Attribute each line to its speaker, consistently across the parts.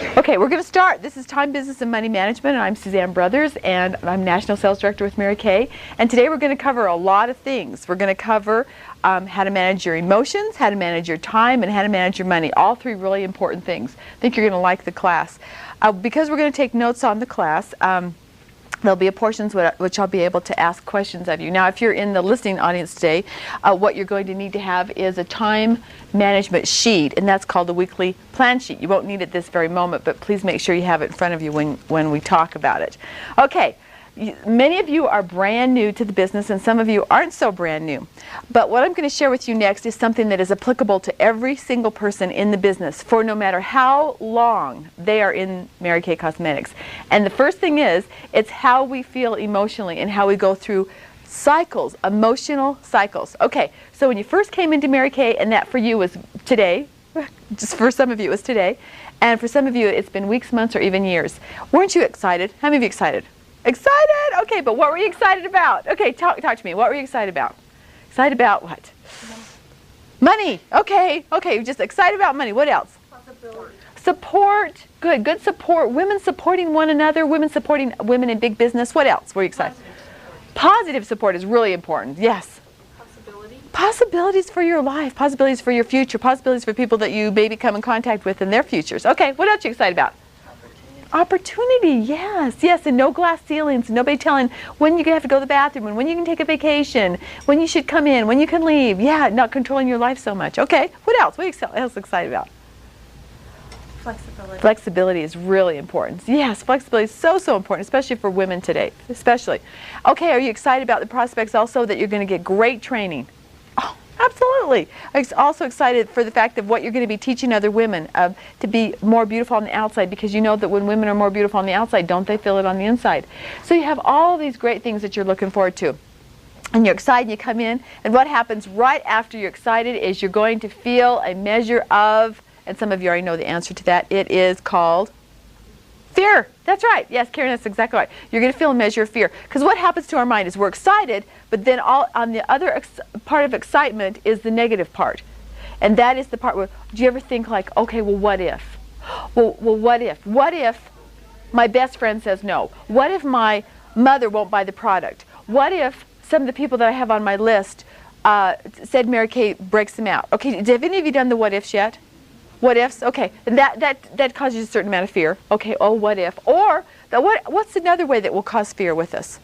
Speaker 1: Okay, we're going to start. This is Time, Business, and Money Management, and I'm SuzAnne Brothers, and I'm National Sales Director with Mary Kay. And today we're going to cover a lot of things. We're going to cover how to manage your emotions, how to manage your time, and how to manage your money. All three really important things. I think you're going to like the class. Because we're going to take notes on the class, there'll be a portions which I'll be able to ask questions of you. Now, if you're in the listening audience today, what you're going to need to have is a time management sheet, and that's called the weekly plan sheet. You won't need it this very moment, but please make sure you have it in front of you when we talk about it. Okay, many of you are brand new to the business, and some of you aren't so brand new. But what I'm going to share with you next is something that is applicable to every single person in the business, for no matter how long they are in Mary Kay Cosmetics. And the first thing is, it's how we feel emotionally and how we go through cycles, emotional cycles. Okay, so when you first came into Mary Kay, and that for you was today, just for some of you it was today, and for some of you it's been weeks, months, or even years. Weren't you excited? How many of you excited? Excited? Okay, but what were you excited about? Okay, talk to me. What were you excited about? Excited about what? Money. Okay, you're just excited about money. What else?
Speaker 2: Possibility.
Speaker 1: Support. Good support. Women supporting one another. Women supporting women in big business. What else were you excited? Positive support is really important. Yes.
Speaker 2: Possibility.
Speaker 1: Possibilities for your life. Possibilities for your future. Possibilities for people that you maybe come in contact with in their futures. Okay, what else are you excited about? Opportunity, yes, and no glass ceilings, nobody telling when you're going to have to go to the bathroom, and when you can take a vacation, when you should come in, when you can leave. Yeah, not controlling your life so much. Okay, what else? What are you else excited about?
Speaker 2: Flexibility.
Speaker 1: Flexibility is really important. Yes, flexibility is so important, especially for women today, especially. Okay, are you excited about the prospects also that you're going to get great training? Oh, absolutely. I'm also excited for the fact of what you're going to be teaching other women to be more beautiful on the outside, because you know that when women are more beautiful on the outside, don't they feel it on the inside? So you have all these great things that you're looking forward to. And you're excited, and you come in, and what happens right after you're excited is you're going to feel a measure of, and some of you already know the answer to that, it is called fear. That's right. Yes, Karen, that's exactly right. You're going to feel a measure of fear. Because what happens to our mind is we're excited, but then on the other part of excitement is the negative part. And that is the part where, do you ever think like, okay, well, what if? Well, what if? What if my best friend says no? What if my mother won't buy the product? What if some of the people that I have on my list said Mary Kay breaks them out? Okay, have any of you done the what ifs yet? What ifs? Okay, and that causes a certain amount of fear. Okay, oh, what if? Or what's another way that will cause fear with us?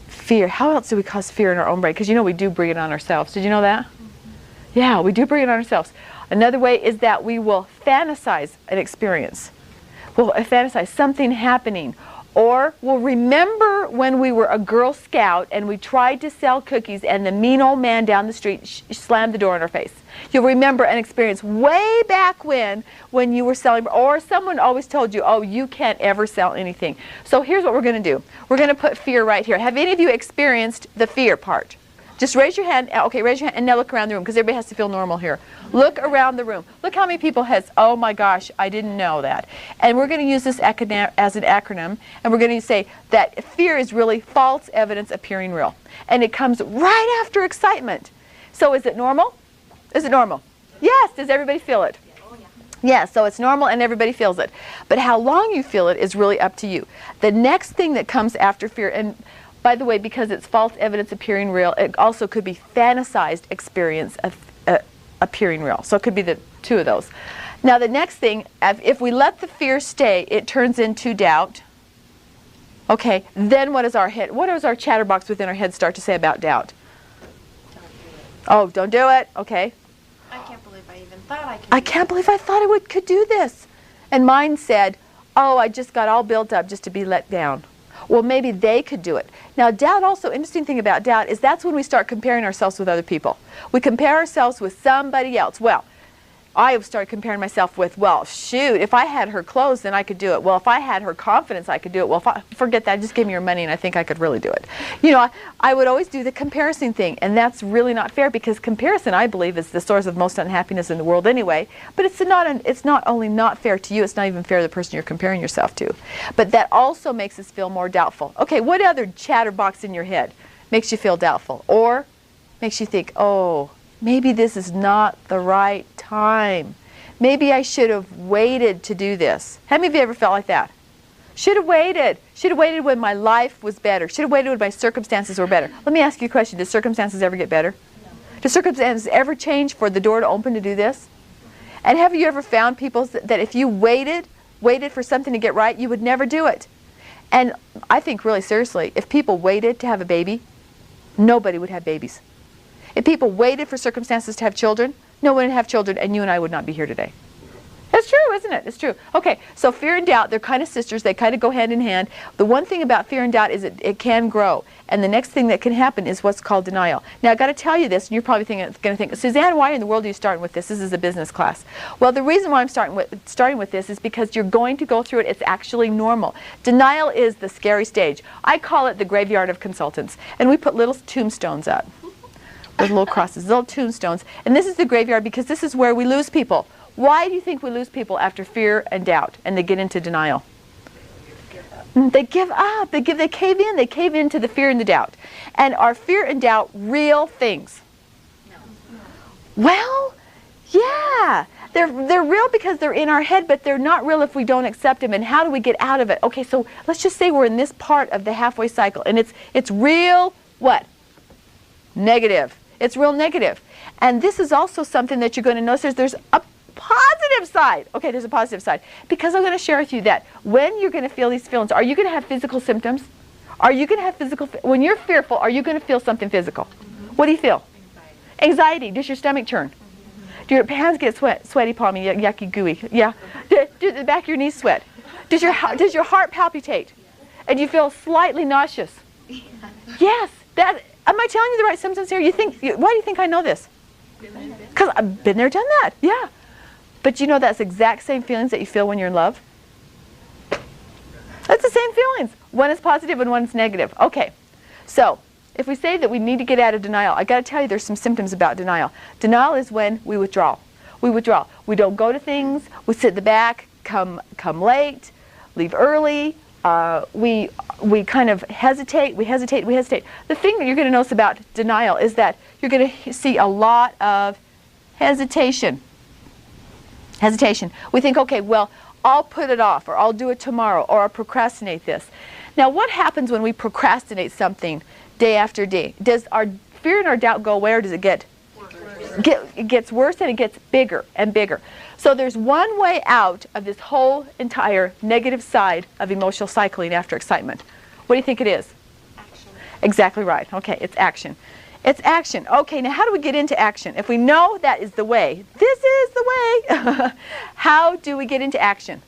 Speaker 1: Fear. How else do we cause fear in our own brain? Because you know we do bring it on ourselves. Did you know that? Mm-hmm. Yeah, we do bring it on ourselves. Another way is that we will fantasize an experience. We'll fantasize something happening. Or we'll remember when we were a Girl Scout and we tried to sell cookies and the mean old man down the street slammed the door in our face. You'll remember an experience way back when you were selling, or someone always told you, oh, you can't ever sell anything. So here's what we're going to do. We're going to put fear right here. Have any of you experienced the fear part? Just raise your hand. Okay, raise your hand and now look around the room, because everybody has to feel normal here. Look around the room. Look how many people has, oh my gosh, I didn't know that. And we're going to use this as an acronym, and we're going to say that fear is really false evidence appearing real. And it comes right after excitement. So is it normal? Is it normal? Yes. Does everybody feel it? Yeah, so it's normal and everybody feels it. But how long you feel it is really up to you. The next thing that comes after fear, and by the way, because it's false evidence appearing real, it also could be fantasized experience of appearing real. So it could be the two of those. Now the next thing, if we let the fear stay, it turns into doubt. Okay, then what does our chatterbox within our head start to say about doubt? Oh, don't do it. Okay.
Speaker 2: I can't believe I even thought I could.
Speaker 1: I can't believe I thought I could do this. And mine said, oh, I just got all built up just to be let down. Well, maybe they could do it. Now, doubt also, interesting thing about doubt is that's when we start comparing ourselves with other people. We compare ourselves with somebody else. Well, I started comparing myself with, well, shoot, if I had her clothes, then I could do it. Well, if I had her confidence, I could do it. Well, forget that. Just give me your money, and I think I could really do it. You know, I would always do the comparison thing, and that's really not fair, because comparison, I believe, is the source of most unhappiness in the world anyway. But it's not only not fair to you, it's not even fair to the person you're comparing yourself to. But that also makes us feel more doubtful. Okay, what other chatterbox in your head makes you feel doubtful, or makes you think, oh, maybe this is not the right time. maybe I should have waited to do this. How many of you ever felt like that? Should have waited. Should have waited when my life was better. Should have waited when my circumstances were better. Let me ask you a question. Do circumstances ever get better? No. Do circumstances ever change for the door to open to do this? And have you ever found people that if you waited for something to get right, you would never do it? And I think really seriously, if people waited to have a baby, nobody would have babies. If people waited for circumstances to have children, no one would have children, and you and I would not be here today. It's true, isn't it? It's true. Okay, so fear and doubt, they're kind of sisters. They kind of go hand in hand. The one thing about fear and doubt is it can grow. And the next thing that can happen is what's called denial. Now, I've got to tell you this, and you're probably going to think, SuzAnne, why in the world are you starting with this? This is a business class. Well, the reason why I'm starting with this is because you're going to go through it. It's actually normal. Denial is the scary stage. I call it the graveyard of consultants. And we put little tombstones up with little crosses, little tombstones. And this is the graveyard because this is where we lose people. Why do you think we lose people after fear and doubt and they get into denial? They give up. They cave in. They cave into the fear and the doubt. And are fear and doubt real things? No. Well, yeah. They're real because they're in our head, but they're not real if we don't accept them. And how do we get out of it? Okay, so let's just say we're in this part of the halfway cycle, and it's real what? Negative. It's real negative. And this is also something that you're going to notice. There's a positive side. Okay, there's a positive side. Because I'm going to share with you that when you're going to feel these feelings, are you going to have physical symptoms? Are you going to have physical, when you're fearful, are you going to feel something physical? What do you feel? Anxiety. Does your stomach turn? Do your hands get sweaty, palmy, yucky, gooey? Yeah. Do the back of your knees sweat? Does your heart palpitate? And you feel slightly nauseous? Yes. Am I telling you the right symptoms here? Why do you think I know this? Because I've been there, done that. Yeah. But you know that's the exact same feelings that you feel when you're in love? That's the same feelings. One is positive and one is negative. Okay. So, if we say that we need to get out of denial, I got to tell you there's some symptoms about denial. Denial is when we withdraw. We withdraw. We don't go to things. We sit in the back, come late, leave early. We kind of hesitate. We hesitate. The thing that you're going to notice about denial is that you're going to see a lot of hesitation. Hesitation. We think, okay, well, I'll put it off, or I'll do it tomorrow, or I'll procrastinate this. Now, what happens when we procrastinate something day after day? Does our fear and our doubt go away, or does it get worse? It gets worse, and it gets bigger and bigger. So there's one way out of this whole entire negative side of emotional cycling after excitement. What do you think it is?
Speaker 2: Action.
Speaker 1: Exactly right. Okay, it's action. It's action. Okay, now how do we get into action? If we know that is the way, this is the way, how do we get into action?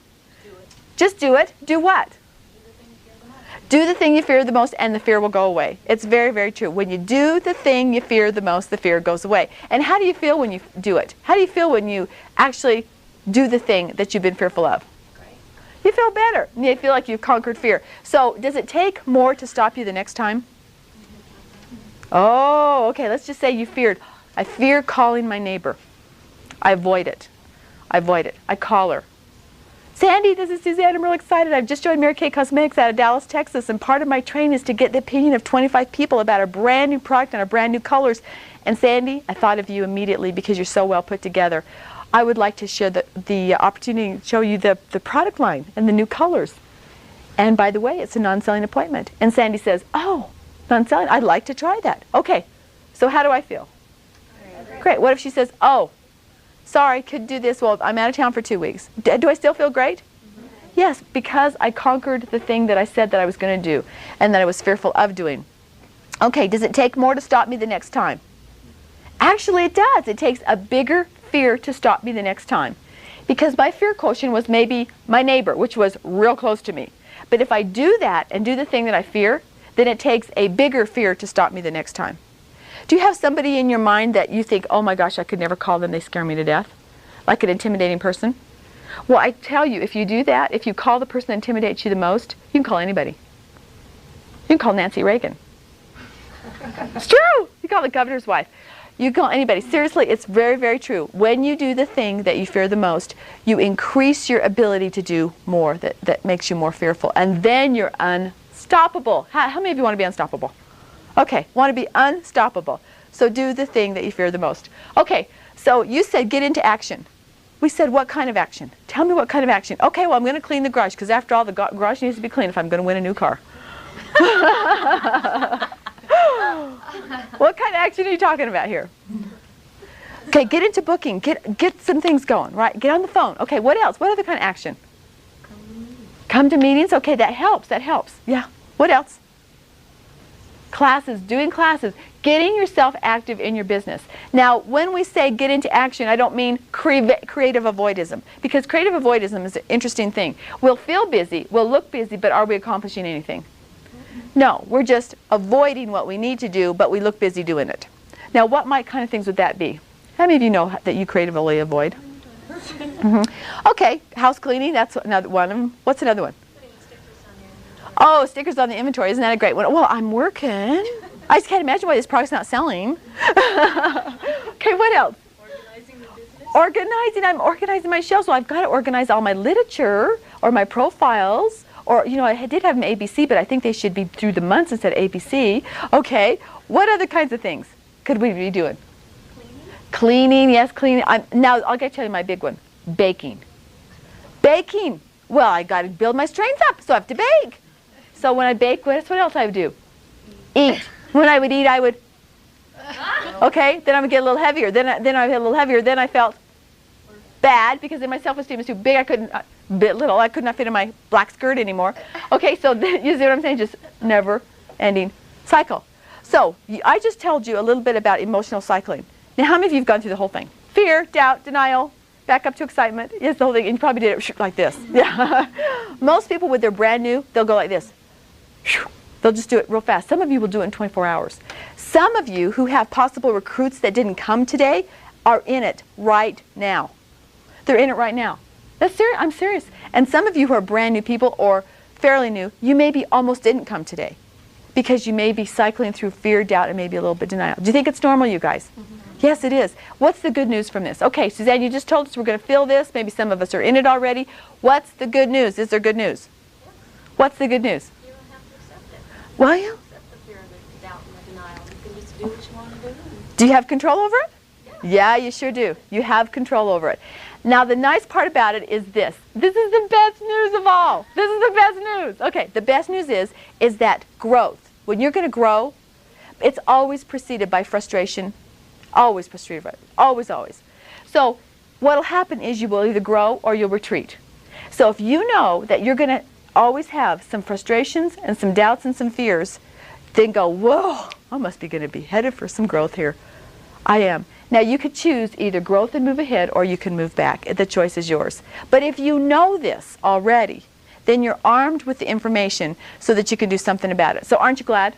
Speaker 2: Do it.
Speaker 1: Just do it. Do what? Do the thing you fear the most, and the fear will go away. It's very, very true. When you do the thing you fear the most, the fear goes away. And how do you feel when you do it? How do you feel when you actually do the thing that you've been fearful of?
Speaker 2: Great.
Speaker 1: You feel better. You feel like you've conquered fear. So does it take more to stop you the next time? Oh, okay. Let's just say you feared. I fear calling my neighbor. I avoid it. I avoid it. I call her. Sandy, this is SuzAnne. I'm real excited. I've just joined Mary Kay Cosmetics out of Dallas, Texas, and part of my training is to get the opinion of 25 people about a brand new product and our brand new colors. And Sandy, I thought of you immediately because you're so well put together. I would like to share the opportunity to show you the product line and the new colors. And by the way, it's a non-selling appointment. And Sandy says, oh, non-selling? I'd like to try that. Okay, so how do I feel? Great. What if she says, oh, sorry, couldn't do this. Well, I'm out of town for 2 weeks. Do I still feel great? Mm-hmm. Yes, because I conquered the thing that I said that I was going to do and that I was fearful of doing. Okay, does it take more to stop me the next time? Actually, it does. It takes a bigger fear to stop me the next time. Because my fear quotient was maybe my neighbor, which was real close to me. But if I do that and do the thing that I fear, then it takes a bigger fear to stop me the next time. Do you have somebody in your mind that you think, oh my gosh, I could never call them, they scare me to death? Like an intimidating person? Well, I tell you, if you do that, if you call the person that intimidates you the most, you can call anybody. You can call Nancy Reagan. It's true! You call the governor's wife. You can call anybody. Seriously, it's very, very true. When you do the thing that you fear the most, you increase your ability to do more that makes you more fearful. And then you're unstoppable. How many of you want to be unstoppable? Okay, want to be unstoppable. So do the thing that you fear the most. Okay, so you said get into action. We said, what kind of action? Tell me what kind of action. Okay, well, I'm going to clean the garage, because after all, the garage needs to be clean if I'm going to win a new car. What kind of action are you talking about here? Okay, get into booking. Get some things going, right? Get on the phone. Okay, what else? What other kind of action? Come to meetings. Okay, that helps. That helps. Yeah. What else? Classes, doing classes, getting yourself active in your business. Now, when we say get into action, I don't mean creative avoidism, because creative avoidism is an interesting thing. We'll feel busy, we'll look busy, but are we accomplishing anything? No, we're just avoiding what we need to do, but we look busy doing it. Now, what kind of things would that be? How many of you know that you creatively avoid? Okay, house cleaning, that's another one of them. What's another one? Oh, stickers on the inventory. Isn't that a great one? Well, I'm working. I just can't imagine why this product's not selling. Okay, what else?
Speaker 2: Organizing the business.
Speaker 1: I'm organizing my shelves. Well, I've got to organize all my literature or my profiles. Or, you know, I did have them ABC, but I think they should be through the months instead of ABC. Okay, what other kinds of things could we be doing? Cleaning, yes, cleaning. Now, I'll tell you my big one. Baking. Baking. Well, I got to build my strength up, so I have to bake. So when I bake, what else I would do? Eat. When I would eat, I would, okay, then I would get a little heavier. Then I would get a little heavier. Then I felt bad because then my self-esteem was too big. I couldn't fit in my black skirt anymore. Okay, so you see what I'm saying? Just never-ending cycle. So I just told you a little bit about emotional cycling. Now, how many of you have gone through the whole thing? Fear, doubt, denial, back up to excitement. Yes, the whole thing. And you probably did it like this. Yeah. Most people, when they're brand new, they'll go like this. They'll just do it real fast. Some of you will do it in 24 hours. Some of you who have possible recruits that didn't come today are in it right now. They're in it right now. That's serious. I'm serious. And some of you who are brand new people or fairly new, you maybe almost didn't come today because you may be cycling through fear, doubt, and maybe a little bit denial. Do you think it's normal, you guys? Yes, it is. What's the good news from this? Okay, Suzanne, you just told us we're going to feel this. Maybe some of us are in it already. What's the good news? Is there good news? What's the good news?
Speaker 2: You don't have to accept it.
Speaker 1: Will you?
Speaker 2: Accept the fear, the doubt, and the denial. You can just do what you want to do.
Speaker 1: Do you have control over it? Yeah, you sure do. You have control over it. Now, the nice part about it is this. This is the best news of all. This is the best news. Okay, the best news is that growth. When you're going to grow, it's always preceded by frustration. Always preceded by it. Always, always. So what will happen is you will either grow or you'll retreat. So if you know that you're going to always have some frustrations and some doubts and some fears, then go, whoa, I must be going to be headed for some growth here. I am. Now, you could choose either growth and move ahead or you can move back. The choice is yours. But if you know this already, then you're armed with the information so that you can do something about it. So aren't you glad?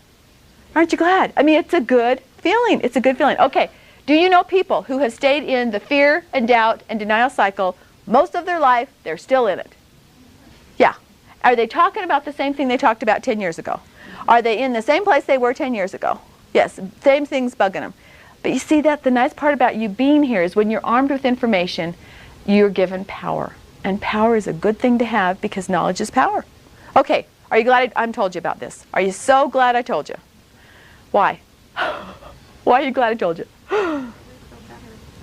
Speaker 1: Aren't you glad? I mean, it's a good feeling. It's a good feeling. Okay, do you know people who have stayed in the fear and doubt and denial cycle most of their life? They're still in it. Yeah. Are they talking about the same thing they talked about 10 years ago? Are they in the same place they were 10 years ago? Yes, same thing's bugging them. But you see that the nice part about you being here is when you're armed with information, you're given power. And power is a good thing to have because knowledge is power. Okay, are you glad I told you about this? Are you so glad I told you? Why? Why are you glad I told you?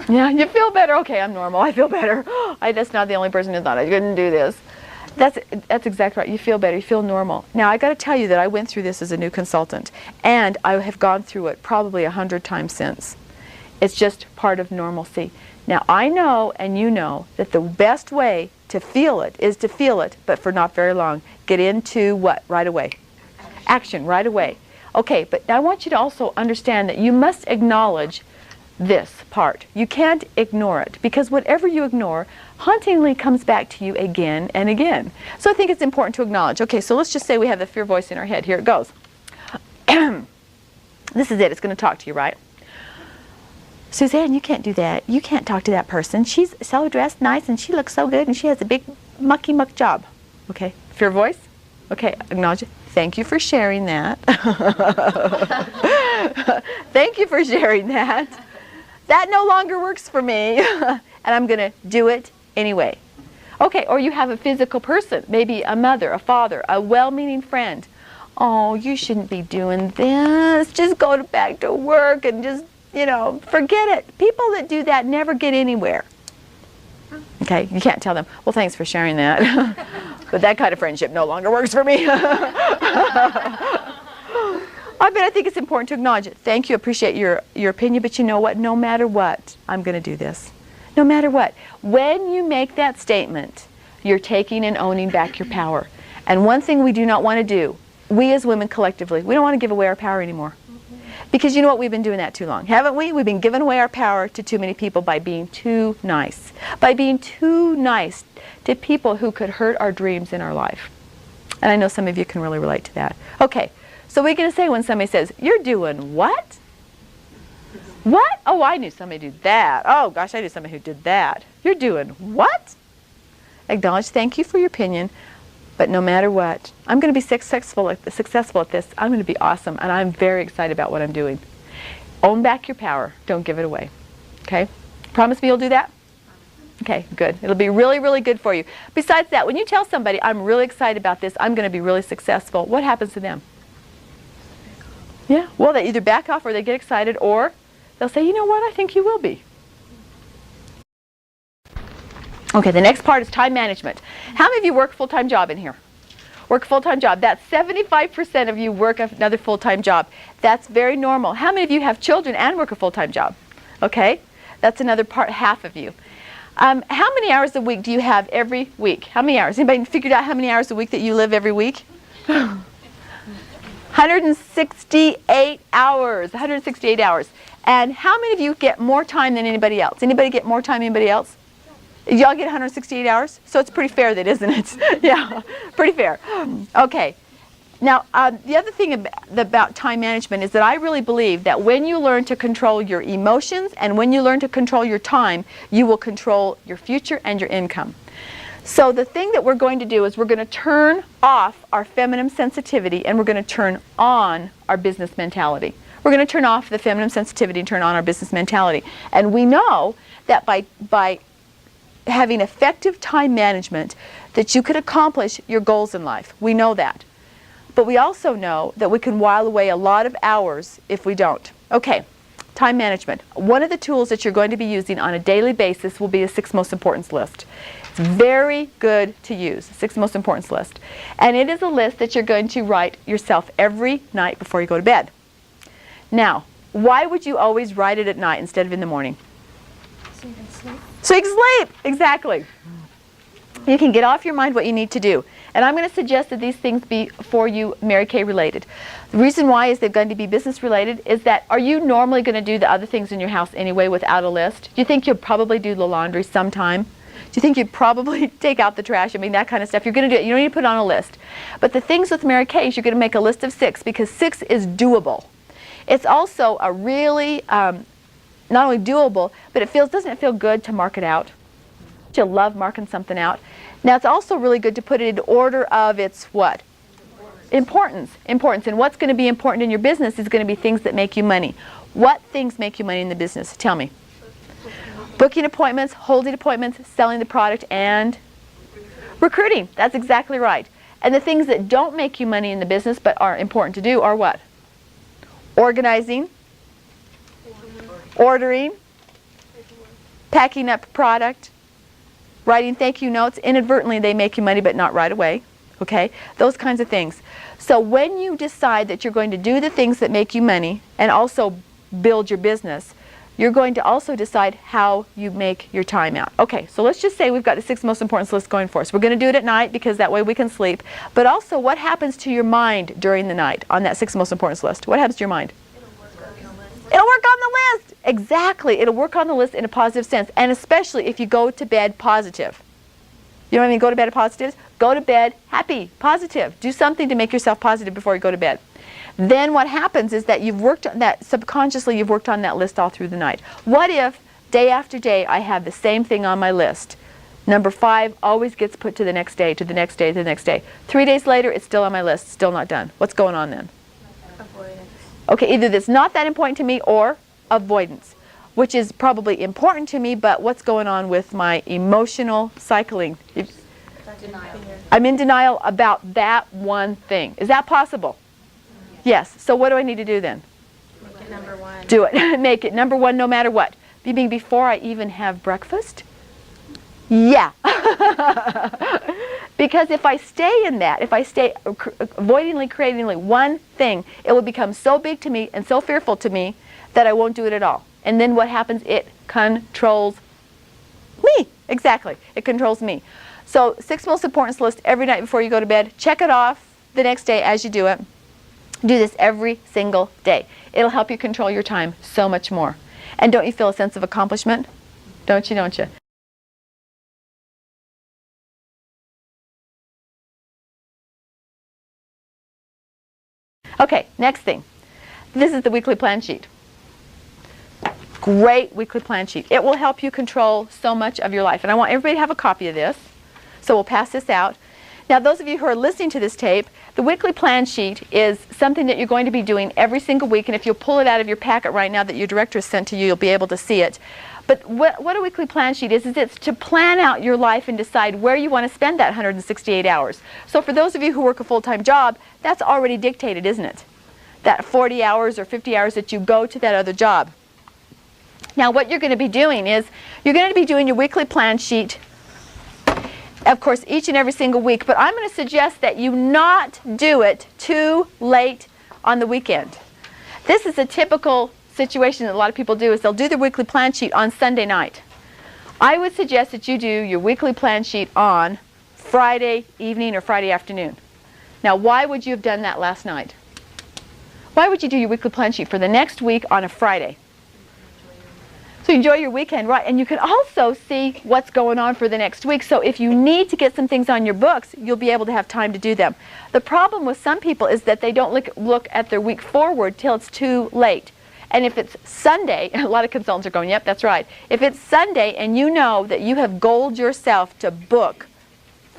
Speaker 1: Yeah, you feel better. Okay, I'm normal. I feel better. That's not the only person who thought I couldn't do this. That's exactly right. You feel better. You feel normal. Now, I got to tell you that I went through this as a new consultant, and I have gone through it probably 100 times since. It's just part of normalcy. Now, I know, and you know, that the best way to feel it is to feel it, but for not very long. Get into what? Right away. Action, right away. Okay, but I want you to also understand that you must acknowledge this part. You can't ignore it, because whatever you ignore hauntingly comes back to you again and again. So I think it's important to acknowledge. Okay, so let's just say we have the fear voice in our head. Here it goes. This is it. It's going to talk to you, right? Suzanne, you can't do that. You can't talk to that person. She's so dressed nice and she looks so good and she has a big mucky muck job. Okay, fear voice. Okay, acknowledge it. Thank you for sharing that. Thank you for sharing that. That no longer works for me, and I'm going to do it anyway. Okay, or you have a physical person, maybe a mother, a father, a well-meaning friend. Oh, you shouldn't be doing this. Just go back to work and just, you know, forget it. People that do that never get anywhere. Okay, you can't tell them, well, thanks for sharing that. But that kind of friendship no longer works for me. I think it's important to acknowledge it. Thank you, appreciate your opinion, but you know what? No matter what, I'm going to do this. No matter what. When you make that statement, you're taking and owning back your power. And one thing we do not want to do, we as women collectively, we don't want to give away our power anymore. Because you know what? We've been doing that too long, haven't we? We've been giving away our power to too many people by being too nice. By being too nice to people who could hurt our dreams in our life. And I know some of you can really relate to that. Okay, so what are you going to say when somebody says, you're doing what? What? Oh, I knew somebody did that. Oh, gosh, I knew somebody who did that. You're doing what? Acknowledge, thank you for your opinion. But no matter what, I'm going to be successful at this. I'm going to be awesome, and I'm very excited about what I'm doing. Own back your power. Don't give it away. Okay? Promise me you'll do that? Okay, good. It'll be really, really good for you. Besides that, when you tell somebody, I'm really excited about this, I'm going to be really successful, what happens to them? Yeah, well, they either back off or they get excited, or they'll say, you know what, I think you will be. Okay, the next part is time management. How many of you work a full-time job in here? Work a full-time job. That's 75% of you work another full-time job. That's very normal. How many of you have children and work a full-time job? Okay, that's another part, half of you. How many hours a week do you have every week? How many hours? Anybody figured out how many hours a week that you live every week? 168 hours. 168 hours. And how many of you get more time than anybody else? Anybody get more time than anybody else? Y'all get 168 hours? So it's pretty fair that, isn't it? Yeah, pretty fair. Okay. Now, the other thing about time management is that I really believe that when you learn to control your emotions and when you learn to control your time, you will control your future and your income. So the thing that we're going to do is we're going to turn off our feminine sensitivity and we're going to turn on our business mentality. We're going to turn off the feminine sensitivity and turn on our business mentality. And we know that by having effective time management that you could accomplish your goals in life. We know that. But we also know that we can while away a lot of hours if we don't. Okay, time management. One of the tools that you're going to be using on a daily basis will be a 6 most importance list. It's very good to use, 6 most importance list. And it is a list that you're going to write yourself every night before you go to bed. Now, why would you always write it at night instead of in the morning?
Speaker 2: So you can sleep.
Speaker 1: So you can sleep, exactly. You can get off your mind what you need to do. And I'm going to suggest that these things be for you Mary Kay related. The reason why is they're going to be business related is that are you normally going to do the other things in your house anyway without a list? Do you think you'll probably do the laundry sometime? Do you think you'd probably take out the trash? I mean, that kind of stuff. You're going to do it. You don't need to put it on a list. But the things with Mary Kay is you're going to make a list of 6 because 6 is doable. It's also a really not only doable, but doesn't it feel good to mark it out? You love marking something out. Now it's also really good to put it in order of its what? Importance. Importance. And what's going to be important in your business is going to be things that make you money. What things make you money in the business? Tell me. Booking appointments, holding appointments, selling the product, and recruiting. That's exactly right. And the things that don't make you money in the business but are important to do are what? Organizing, ordering, packing up product, writing thank you notes. Inadvertently they make you money but not right away. Okay? Those kinds of things. So when you decide that you're going to do the things that make you money and also build your business, you're going to also decide how you make your time out. Okay, so let's just say we've got the 6 most important list going for us. We're going to do it at night because that way we can sleep. But also, what happens to your mind during the night on that 6 most important list? What happens to your mind? It'll work on the list. Exactly. It'll work on the list in a positive sense. And especially if you go to bed positive. You know what I mean? Go to bed positive. Go to bed happy, positive. Do something to make yourself positive before you go to bed. Then what happens is that you've worked on that, subconsciously you've worked on that list all through the night. What if day after day I have the same thing on my list? Number 5 always gets put to the next day, to the next day, to the next day. 3 days later it's still on my list, still not done. What's going on then?
Speaker 2: Avoidance.
Speaker 1: Okay, either that's not that important to me or avoidance, which is probably important to me, but what's going on with my emotional cycling?
Speaker 2: Denial.
Speaker 1: I'm in denial about that one thing. Is that possible? Yes. So what do I need to do then?
Speaker 2: Make it number 1.
Speaker 1: Do it. Make it number 1 no matter what. You mean before I even have breakfast? Yeah. Because if I stay in that, if I stay avoidingly, creatingly one thing, it will become so big to me and so fearful to me that I won't do it at all. And then what happens? It controls me. Exactly. It controls me. So 6 most importance list every night before you go to bed. Check it off the next day as you do it. Do this every single day. It'll help you control your time so much more. And don't you feel a sense of accomplishment? Don't you, don't you? Okay, next thing. This is the weekly plan sheet. Great weekly plan sheet. It will help you control so much of your life. And I want everybody to have a copy of this. So we'll pass this out. Now, those of you who are listening to this tape, the weekly plan sheet is something that you're going to be doing every single week. And if you'll pull it out of your packet right now that your director has sent to you, you'll be able to see it. But what a weekly plan sheet is it's to plan out your life and decide where you want to spend that 168 hours. So for those of you who work a full-time job, that's already dictated, isn't it? That 40 hours or 50 hours that you go to that other job. Now, what you're going to be doing is you're going to be doing your weekly plan sheet, of course, each and every single week. But I'm going to suggest that you not do it too late on the weekend. This is a typical situation that a lot of people do, is they'll do their weekly plan sheet on Sunday night. I would suggest that you do your weekly plan sheet on Friday evening or Friday afternoon. Now, why would you have done that last night? Why would you do your weekly plan sheet for the next week on a Friday? So enjoy your weekend, right? And you can also see what's going on for the next week. So if you need to get some things on your books, you'll be able to have time to do them. The problem with some people is that they don't look at their week forward till it's too late. And if it's Sunday, a lot of consultants are going, yep, that's right. If it's Sunday and you know that you have goaled yourself to book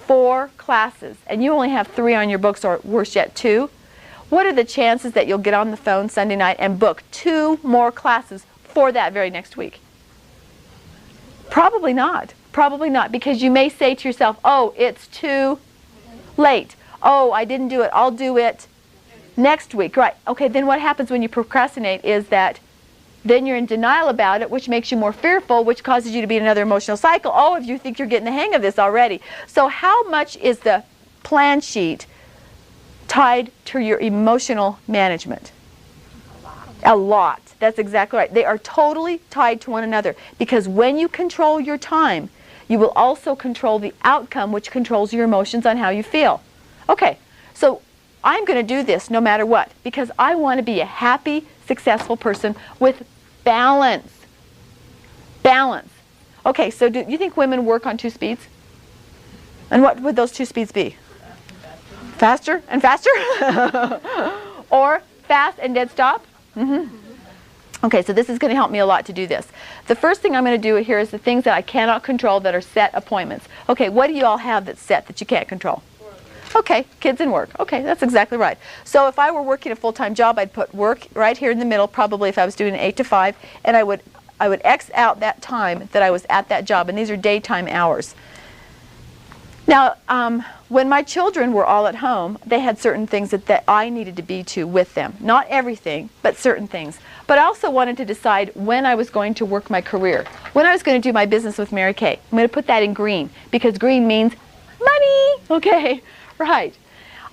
Speaker 1: 4 classes and you only have 3 on your books, or worse yet, 2, what are the chances that you'll get on the phone Sunday night and book 2 more classes for that very next week? Probably not. Probably not, because you may say to yourself, oh, it's too late. Oh, I didn't do it. I'll do it next week. Right. Okay, then what happens when you procrastinate is that then you're in denial about it, which makes you more fearful, which causes you to be in another emotional cycle. Oh, if you think you're getting the hang of this already. So how much is the plan sheet tied to your emotional management? A lot. That's exactly right. They are totally tied to one another, because when you control your time, you will also control the outcome, which controls your emotions on how you feel. Okay, so I'm going to do this no matter what, because I want to be a happy, successful person with balance. Balance. Okay, so do you think women work on 2 speeds? And what would those 2 speeds be? Faster and faster? Or fast and dead stop? Mm-hmm. Okay, so this is going to help me a lot to do this. The first thing I'm going to do here is the things that I cannot control that are set appointments. Okay, what do you all have that's set that you can't control? Okay, kids and work. Okay, that's exactly right. So if I were working a full-time job, I'd put work right here in the middle, probably if I was doing an 8 to 5, and I would X out that time that I was at that job, and these are daytime hours. Now, when my children were all at home, they had certain things that I needed to be to with them. Not everything, but certain things. But I also wanted to decide when I was going to work my career, when I was going to do my business with Mary Kay. I'm going to put that in green, because green means money. Okay, right.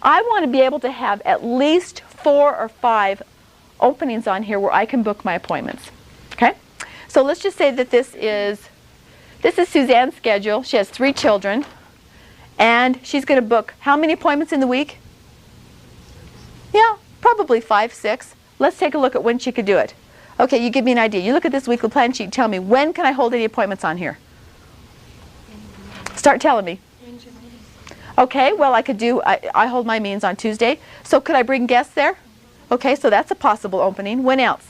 Speaker 1: I want to be able to have at least 4 or 5 openings on here where I can book my appointments. Okay, so let's just say that this is SuzAnne's schedule. She has 3 children. And she's going to book how many appointments in the week? Yeah, probably 5, 6. Let's take a look at when she could do it. Okay, you give me an idea. You look at this weekly plan sheet and tell me, when can I hold any appointments on here? Start telling me. Okay, well, I could do, I hold my meetings on Tuesday. So could I bring guests there? Okay, so that's a possible opening. When else?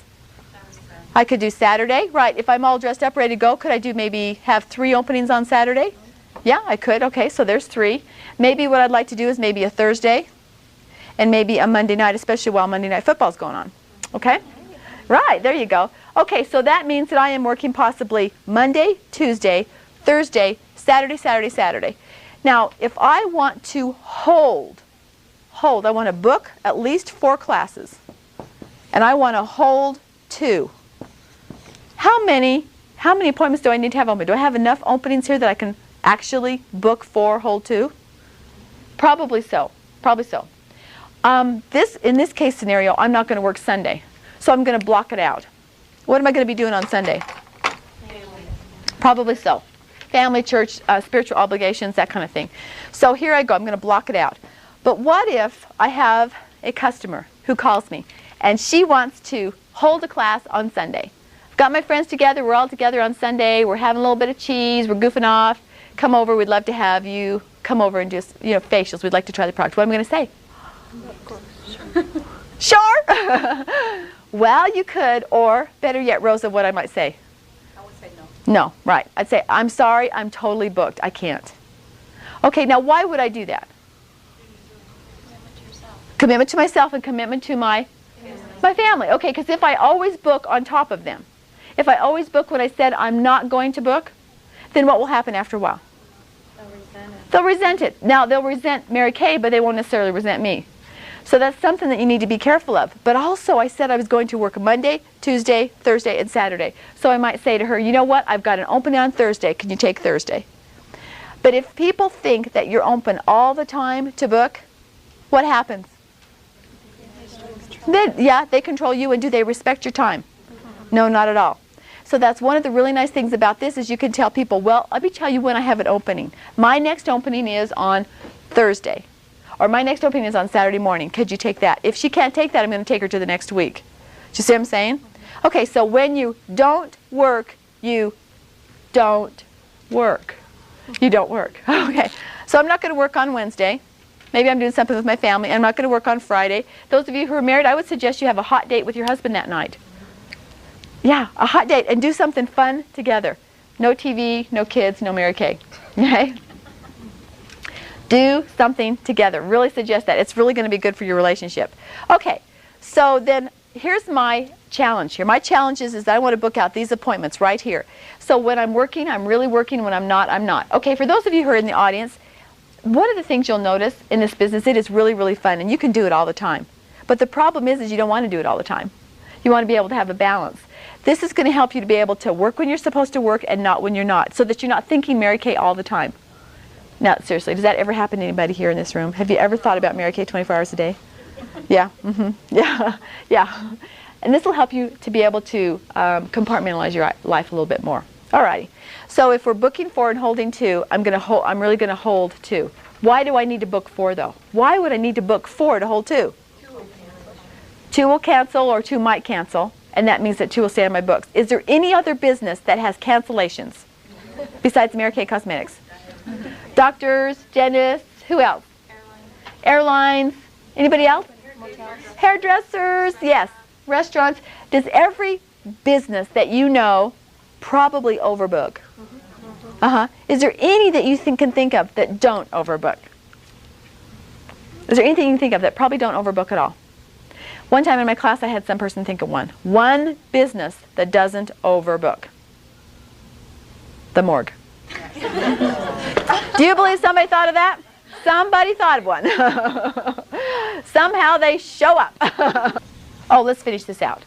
Speaker 1: I could do Saturday. Right, if I'm all dressed up, ready to go, could I do maybe have 3 openings on Saturday? Yeah, I could. Okay, so there's 3. Maybe what I'd like to do is maybe a Thursday and maybe a Monday night, especially while Monday Night Football's going on. Okay? Right, there you go. Okay, so that means that I am working possibly Monday, Tuesday, Thursday, Saturday, Saturday, Saturday. Now, if I want to hold, I want to book at least 4 classes. And I want to hold 2. How many appointments do I need to have open? Do I have enough openings here that I can actually book 4, hold 2? Probably so. Probably so. In this case scenario, I'm not going to work Sunday. So I'm going to block it out. What am I going to be doing on Sunday?
Speaker 2: Family.
Speaker 1: Probably so. Family, church, spiritual obligations, that kind of thing. So here I go. I'm going to block it out. But what if I have a customer who calls me and she wants to hold a class on Sunday? I've got my friends together. We're all together on Sunday. We're having a little bit of cheese. We're goofing off. Come over. We'd love to have you come over and do facials. We'd like to try the product. What am I going to say?
Speaker 2: Of course.
Speaker 1: Sure. Well, you could, or better yet, Rosa, what I might say.
Speaker 2: I would say no.
Speaker 1: No, right. I'd say, I'm sorry, I'm totally booked. I can't. Okay, now why would I do that?
Speaker 2: Commitment to yourself.
Speaker 1: Commitment to myself and commitment to my family. Okay, because if I always book on top of them, if I always book what I said I'm not going to book, then what will happen after a while?
Speaker 2: They'll resent it.
Speaker 1: They'll resent it. Now, they'll resent Mary Kay, but they won't necessarily resent me. So that's something that you need to be careful of. But also, I said I was going to work Monday, Tuesday, Thursday, and Saturday. So I might say to her, you know what, I've got an opening on Thursday. Can you take Thursday? But if people think that you're open all the time to book, what happens? They control you, and do they respect your time? No, not at all. So that's one of the really nice things about this is you can tell people, well, let me tell you when I have an opening. My next opening is on Thursday. Or my next opening is on Saturday morning. Could you take that? If she can't take that, I'm going to take her to the next week. Do you see what I'm saying? Okay, so when you don't work, you don't work. You don't work. Okay, so I'm not going to work on Wednesday. Maybe I'm doing something with my family. I'm not going to work on Friday. Those of you who are married, I would suggest you have a hot date with your husband that night. Yeah, a hot date, and do something fun together. No TV, no kids, no Mary Kay. Okay? Do something together. Really suggest that. It's really going to be good for your relationship. Okay, so then here's my challenge here. My challenge is that I want to book out these appointments right here. So when I'm working, I'm really working. When I'm not, I'm not. Okay, for those of you who are in the audience, one of the things you'll notice in this business, it is really, really fun, and you can do it all the time. But the problem is you don't want to do it all the time. You want to be able to have a balance. This is going to help you to be able to work when you're supposed to work and not when you're not, so that you're not thinking Mary Kay all the time. Now, seriously, does that ever happen to anybody here in this room? Have you ever thought about Mary Kay 24 hours a day? Yeah? Yeah. Yeah. And this will help you to be able to compartmentalize your life a little bit more. Alrighty. So if we're booking 4 and holding 2, I'm really going to hold 2. Why do I need to book 4, though? Why would I need to book 4 to hold 2? 2 will cancel, or 2 might cancel, and that means that 2 will stay on my books. Is there any other business that has cancellations besides Mary Kay Cosmetics? Doctors, dentists, who else? Airlines. Anybody else? Hairdressers, yes. Restaurants. Does every business that you know probably overbook? Is there any that you can think of that don't overbook? Is there anything you can think of that probably don't overbook at all? One time in my class I had some person think of one. One business that doesn't overbook. The morgue. Do you believe somebody thought of that? Somebody thought of one. Somehow they show up. Oh, let's finish this out.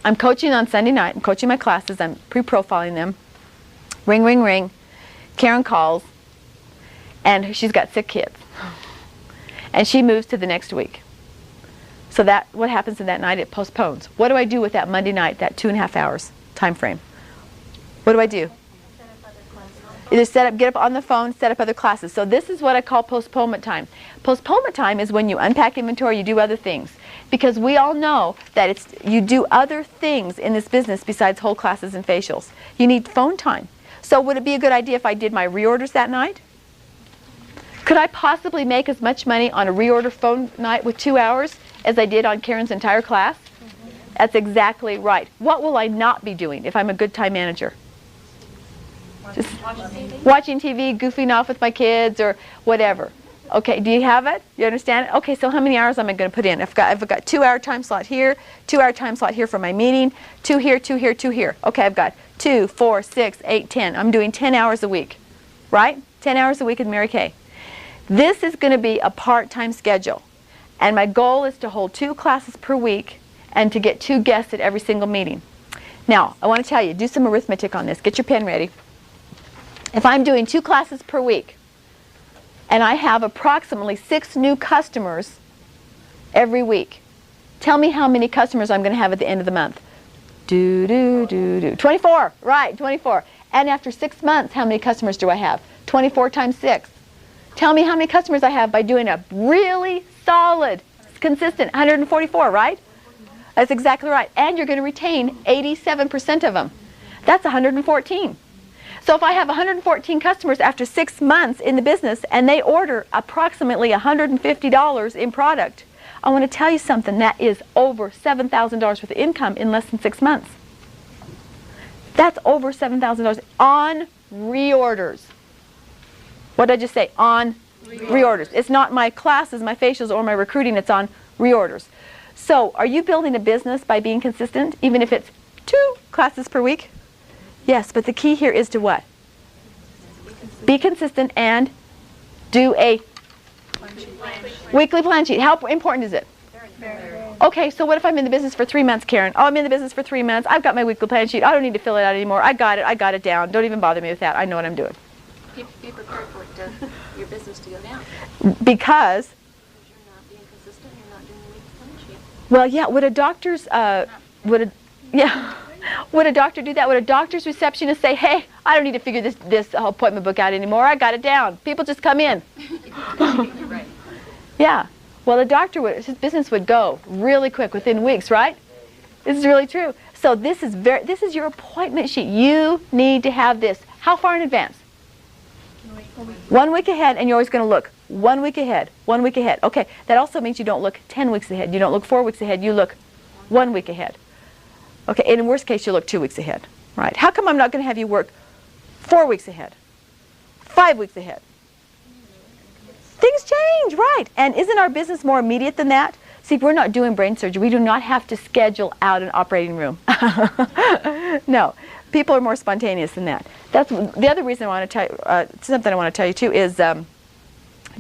Speaker 1: I'm coaching on Sunday night. I'm coaching my classes. I'm pre-profiling them. Ring, ring, ring. Karen calls, and she's got sick kids. And she moves to the next week. So what happens in that night? It postpones. What do I do with that Monday night, that 2.5 hours time frame? What do I do? Either get up on the phone, set up other classes. So this is what I call postponement time. Postponement time is when you unpack inventory, you do other things. Because we all know that you do other things in this business besides whole classes and facials. You need phone time. So would it be a good idea if I did my reorders that night? Could I possibly make as much money on a reorder phone night with 2 hours as I did on Karen's entire class? That's exactly right. What will I not be doing if I'm a good time manager? Just watching TV, goofing off with my kids, or whatever. Okay, do you have it? You understand it? Okay, so how many hours am I going to put in? I've got 2-hour time slot here, 2-hour time slot here for my meeting, 2 here, 2 here, 2 here. Okay, I've got 2, 4, 6, 8, 10. I'm doing 10 hours a week, right? 10 hours a week with Mary Kay. This is going to be a part-time schedule, and my goal is to hold 2 classes per week and to get 2 guests at every single meeting. Now, I want to tell you, do some arithmetic on this. Get your pen ready. If I'm doing 2 classes per week, and I have approximately 6 new customers every week, tell me how many customers I'm going to have at the end of the month. 24, right, 24. And after 6 months, how many customers do I have? 24 times 6. Tell me how many customers I have by doing a really solid, consistent 144, right? That's exactly right. And you're going to retain 87% of them. That's 114. So if I have 114 customers after 6 months in the business and they order approximately $150 in product, I want to tell you something. That is over $7,000 worth of income in less than 6 months. That's over $7,000 on reorders. What did I just say? On reorders. It's not my classes, my facials, or my recruiting. It's on reorders. So are you building a business by being consistent, even if it's 2 classes per week? Yes, but the key here is to what? Be consistent and do a weekly plan sheet. How important is it? Okay, so what if I'm in the business for 3 months, Karen? Oh, I'm in the business for 3 months. I've got my weekly plan sheet. I don't need to fill it out anymore. I got it down. Don't even bother me with that. I know what I'm doing.
Speaker 2: Be prepared for it your business to go down.
Speaker 1: Because?
Speaker 2: You're not being consistent. You're not doing the weekly plan sheet.
Speaker 1: Well, yeah. Would a doctor's would a doctor do that? Would a doctor's receptionist say, "Hey, I don't need to figure this appointment book out anymore. I got it down. People just come in."
Speaker 2: You're right.
Speaker 1: Yeah. Well, the doctor his business would go really quick within weeks, right? This is really true. So this is your appointment sheet. You need to have this. How far in advance? 1 week ahead, and you're always going to look 1 week ahead, 1 week ahead. Okay, that also means you don't look 10 weeks ahead. You don't look 4 weeks ahead. You look 1 week ahead. Okay, and in worst case, you look 2 weeks ahead. Right? How come I'm not going to have you work 4 weeks ahead, 5 weeks ahead? Things change, right? And isn't our business more immediate than that? See, we're not doing brain surgery. We do not have to schedule out an operating room. No, people are more spontaneous than that. That's the other reason I want to tell you, something I want to tell you too is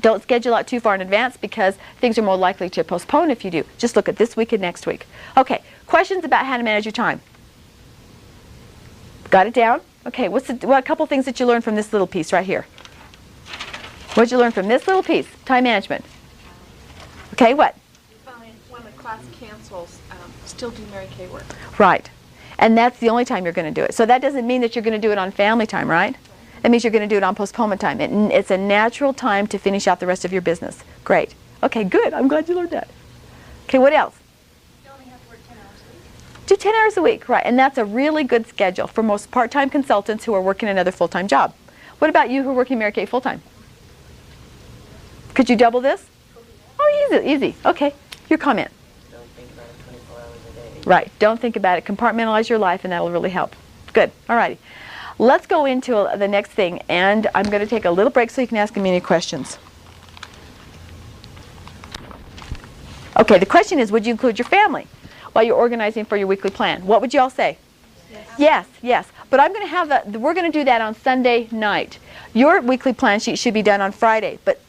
Speaker 1: don't schedule out too far in advance because things are more likely to postpone if you do. Just look at this week and next week. Okay, questions about how to manage your time? Got it down? Okay, what a couple things that you learned from this little piece right here? What did you learn from this little piece? Time management. Okay, what?
Speaker 3: When the class cancels, still do Mary Kay work.
Speaker 1: Right. And that's the only time you're going to do it. So that doesn't mean that you're going to do it on family time, right? That means you're going to do it on postponement time. It's a natural time to finish out the rest of your business. Great. Okay, good. I'm glad you learned that. Okay, what else?
Speaker 2: You only have to work 10 hours a week.
Speaker 1: Do 10 hours a week, right. And that's a really good schedule for most part-time consultants who are working another full-time job. What about you who are working Mary Kay full-time? Could you double this? Oh, easy. Okay, your comment.
Speaker 4: Don't think about it 24 hours a day.
Speaker 1: Right, don't think about it. Compartmentalize your life and that'll really help. Good, all righty. Let's go into the next thing, and I'm going to take a little break so you can ask me any questions. Okay, the question is, would you include your family while you're organizing for your weekly plan? What would you all say? Yes. But I'm going to have we're going to do that on Sunday night. Your weekly plan sheet should be done on Friday, but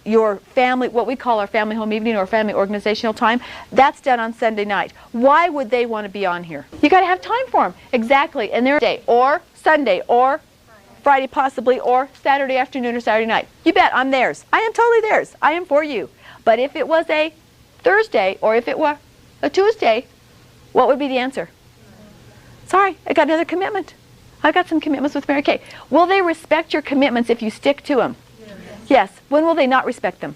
Speaker 1: your family, what we call our family home evening or family organizational time, that's done on Sunday night. Why would they want to be on here? You got to have time for them. Exactly. And their day, or Sunday, or Friday possibly, or Saturday afternoon or Saturday night. You bet, I'm theirs. I am totally theirs. I am for you. But if it was a Thursday, or if it were a Tuesday, what would be the answer? Sorry, I got another commitment. I've got some commitments with Mary Kay. Will they respect your commitments if you stick to them? Yes. When will they not respect them?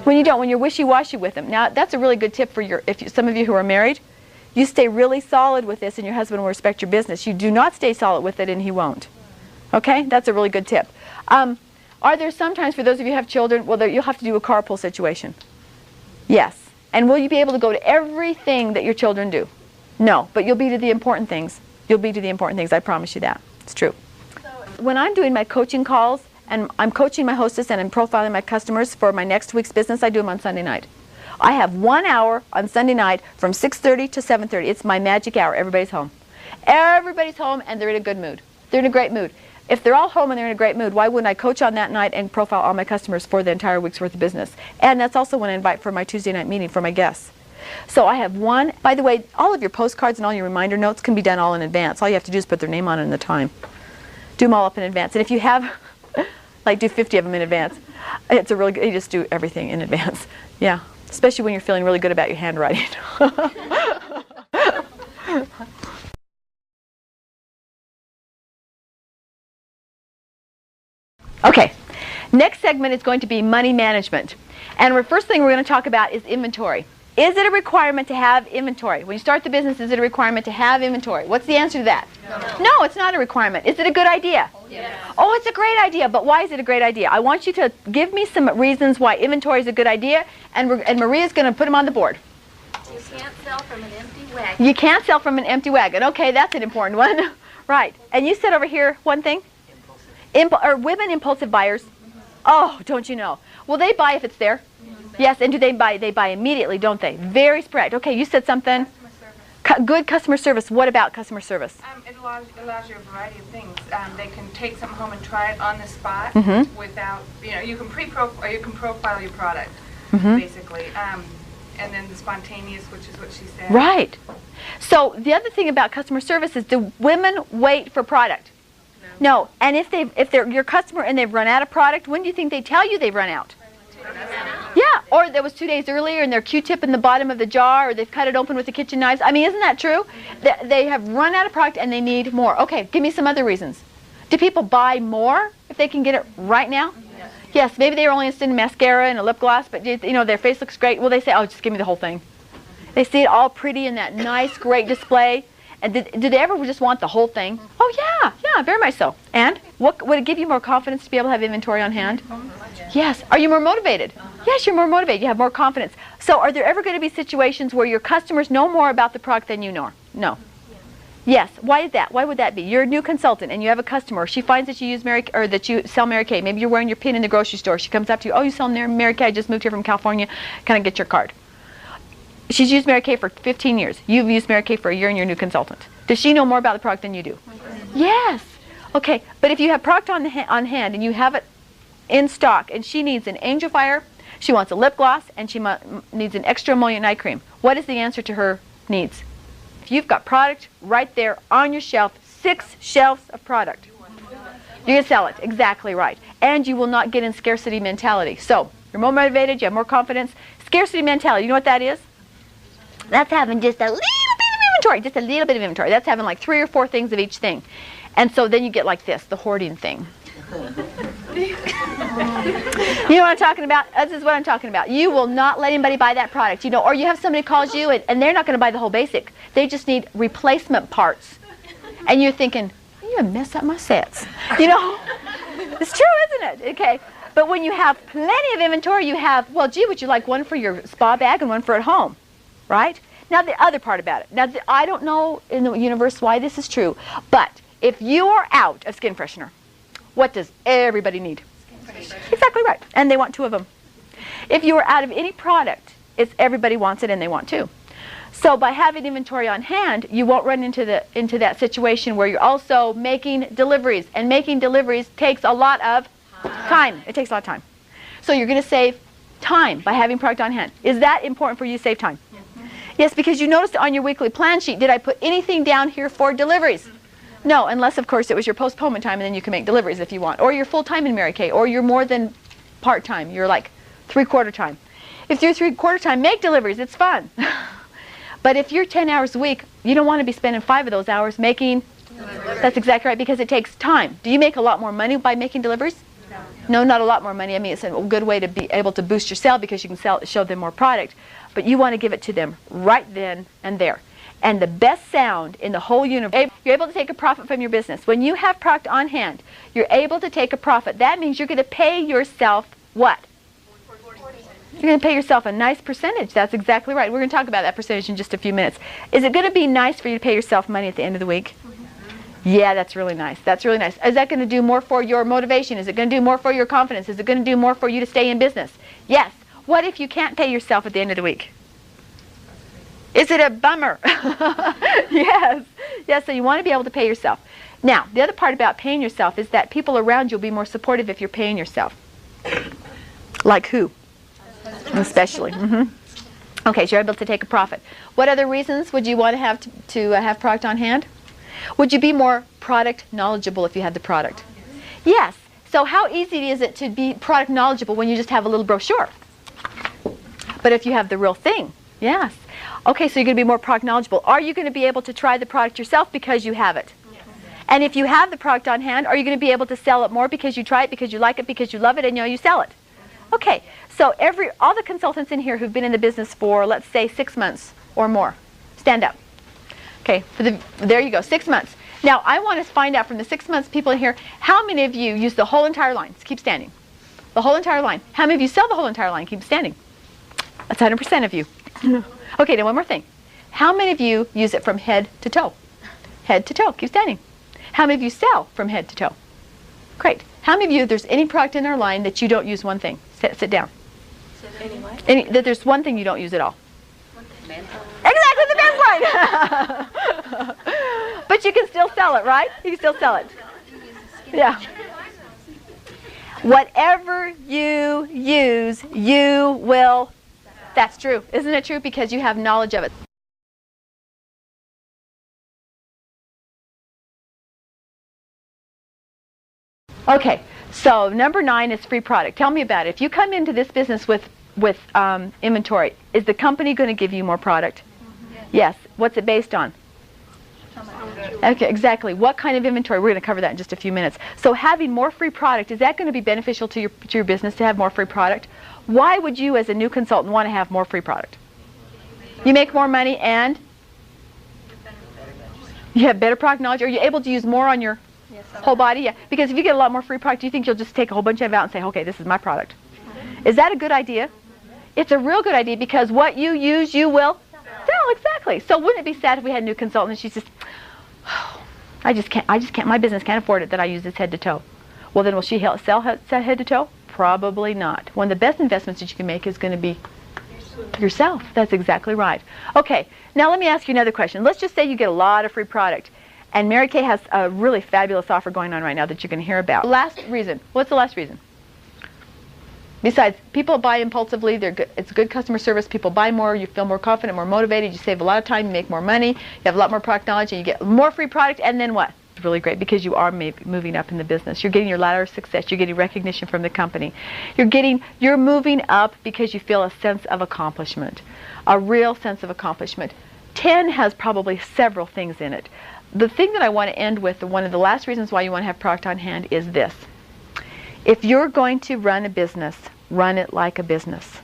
Speaker 1: When you don't, when you're wishy-washy with them. Now, that's a really good tip for some of you who are married. You stay really solid with this and your husband will respect your business. You do not stay solid with it and he won't. Okay? That's a really good tip. Are there sometimes, for those of you who have children, you'll have to do a carpool situation? Yes. And will you be able to go to everything that your children do? No, but you'll be to the important things. You'll be to the important things, I promise you that. It's true. When I'm doing my coaching calls, and I'm coaching my hostess and I'm profiling my customers for my next week's business, I do them on Sunday night. I have 1 hour on Sunday night from 6:30 to 7:30. It's my magic hour. Everybody's home. Everybody's home and they're in a good mood. They're in a great mood. If they're all home and they're in a great mood, why wouldn't I coach on that night and profile all my customers for the entire week's worth of business? And that's also when I invite for my Tuesday night meeting for my guests. So I have one. By the way, all of your postcards and all your reminder notes can be done all in advance. All you have to do is put their name on it and the time. Do them all up in advance. And if you have, like, do 50 of them in advance. It's a really good, you just do everything in advance. Yeah, especially when you're feeling really good about your handwriting. Okay, next segment is going to be money management. And the first thing we're going to talk about is inventory. Is it a requirement to have inventory? When you start the business, is it a requirement to have inventory? What's the answer to that? No, it's not a requirement. Is it a good idea?
Speaker 2: Yes.
Speaker 1: Oh, it's a great idea, but why is it a great idea? I want you to give me some reasons why inventory is a good idea, and Maria's going to put them on the board.
Speaker 2: You can't sell from an empty wagon.
Speaker 1: You can't sell from an empty wagon. Okay, that's an important one. Right. And you said over here one thing? Are women impulsive buyers? Oh, don't you know? Well, they buy if it's there. Yes, and do they buy? They buy immediately, don't they? Very sporadic. Okay, you said something. Good customer service. What about customer service?
Speaker 3: It allows you a variety of things. They can take something home and try it on the spot without, you can profile your product, basically. And then the spontaneous, which is what she said.
Speaker 1: Right. So the other thing about customer service is, do women wait for product? No. And if they're your customer and they've run out of product, when do you think they tell you they've run out? Yeah, or there was 2 days earlier and their Q-tip in the bottom of the jar, or they've cut it open with the kitchen knives. I mean, isn't that true? They have run out of product and they need more. Okay, give me some other reasons. Do people buy more if they can get it right now? Yes, maybe they were only interested in mascara and a lip gloss, but their face looks great. Well, they say, oh, just give me the whole thing. They see it all pretty in that nice, great display. And do they ever just want the whole thing? Oh, yeah, very much so. And what would it give you more confidence to be able to have inventory on hand? Yes. Are you more motivated? Yes, you're more motivated. You have more confidence. So are there ever going to be situations where your customers know more about the product than you know? No. Yes. Why is that? Why would that be? You're a new consultant and you have a customer. She finds that you use that you sell Mary Kay. Maybe you're wearing your pin in the grocery store. She comes up to you. Oh, you sell Mary Kay. I just moved here from California. Can I get your card? She's used Mary Kay for 15 years. You've used Mary Kay for a year and you're a new consultant. Does she know more about the product than you do? Yes. Okay, but if you have product on hand and you have it in stock and she needs an Angel Fire, she wants a lip gloss, and she needs an extra emollient eye cream, what is the answer to her needs? If you've got product right there on your shelf, 6 shelves of product, you're going to sell it. Exactly right. And you will not get in scarcity mentality. So you're more motivated, you have more confidence. Scarcity mentality, you know what that is? That's having just a little bit of inventory, just a little bit of inventory. That's having like 3 or 4 things of each thing. And so then you get like this, the hoarding thing. You know what I'm talking about? This is what I'm talking about. You will not let anybody buy that product, or you have somebody calls you and they're not going to buy the whole basic. They just need replacement parts. And you're thinking, you messed up my sets. It's true, isn't it? Okay. But when you have plenty of inventory, you have, well, gee, would you like one for your spa bag and one for at home? Right? Now, the other part about it. Now, I don't know in the universe why this is true, but if you are out of skin freshener, what does everybody need? Exactly right. And they want 2 of them. If you are out of any product, everybody wants it and they want 2. So by having inventory on hand, you won't run into that situation where you're also making deliveries. And making deliveries takes a lot of time. It takes a lot of time. So you're going to save time by having product on hand. Is that important for you to save time? Yes, because you noticed on your weekly plan sheet, did I put anything down here for deliveries? No, unless, of course, it was your postponement time, and then you can make deliveries if you want. Or you're full-time in Mary Kay, or you're more than part-time. You're like 3/4 time. If you're 3/4 time, make deliveries. It's fun. But if you're 10 hours a week, you don't want to be spending 5 of those hours making deliveries. That's exactly right, because it takes time. Do you make a lot more money by making deliveries? No, not a lot more money. I mean, it's a good way to be able to boost your sale because you can show them more product. But you want to give it to them right then and there. And the best sound in the whole universe, you're able to take a profit from your business. When you have product on hand, you're able to take a profit. That means you're going to pay yourself what? You're going to pay yourself a nice percentage. That's exactly right. We're going to talk about that percentage in just a few minutes. Is it going to be nice for you to pay yourself money at the end of the week? Yeah, that's really nice. That's really nice. Is that going to do more for your motivation? Is it going to do more for your confidence? Is it going to do more for you to stay in business? Yes. What if you can't pay yourself at the end of the week? Is it a bummer? Yes. Yes, so you want to be able to pay yourself. Now, the other part about paying yourself is that people around you will be more supportive if you're paying yourself. Like who? Especially. Okay, so you're able to take a profit. What other reasons would you want to have to have product on hand? Would you be more product knowledgeable if you had the product? Yes. So how easy is it to be product knowledgeable when you just have a little brochure? But if you have the real thing, yes. Okay, so you're going to be more product knowledgeable. Are you going to be able to try the product yourself because you have it? Yes. And if you have the product on hand, are you going to be able to sell it more because you try it, because you like it, because you love it, and you sell it? Okay, so all the consultants in here who've been in the business for, let's say, 6 months or more, stand up. Okay, there you go, 6 months. Now, I want to find out from the 6 months people in here, how many of you use the whole entire line? Keep standing. The whole entire line. How many of you sell the whole entire line? Keep standing. That's 100% of you. Okay, now one more thing. How many of you use it from head to toe? Head to toe. Keep standing. How many of you sell from head to toe? Great. How many of you, there's any product in our line that you don't use one thing? Sit down. That there's one thing you don't use at all. Exactly, the men's line. But you can still sell it, right? You can still sell it. Yeah. Whatever you use, you will. That's true. Isn't it true? Because you have knowledge of it. Okay, so number 9 is free product. Tell me about it. If you come into this business with inventory, is the company going to give you more product? Yes. What's it based on? Okay, exactly. What kind of inventory? We're going to cover that in just a few minutes. So having more free product, is that going to be beneficial to your business to have more free product? Why would you as a new consultant want to have more free product? You make more money and you have better product knowledge. Are you able to use more on your whole body? Yeah. Because if you get a lot more free product, do you think you'll just take a whole bunch of it out and say, okay, this is my product? Is that a good idea? It's a real good idea because what you use, you will sell. Exactly. So wouldn't it be sad if we had a new consultant and she's just, oh, I just can't, my business can't afford it that I use this head to toe. Well, then will she sell head to toe? Probably not. One of the best investments that you can make is going to be yourself. That's exactly right. Okay, now let me ask you another question. Let's just say you get a lot of free product, and Mary Kay has a really fabulous offer going on right now that you're going to hear about. Last reason. What's the last reason? Besides, people buy impulsively. It's good customer service. People buy more. You feel more confident, more motivated. You save a lot of time. You make more money. You have a lot more product knowledge, and you get more free product. And then what? It's really great because you are moving up in the business. You're getting your ladder of success. You're getting recognition from the company. You're moving up because you feel a sense of accomplishment, a real sense of accomplishment. 10 has probably several things in it. The thing that I want to end with, one of the last reasons why you want to have product on hand is this. If you're going to run a business, run it like a business.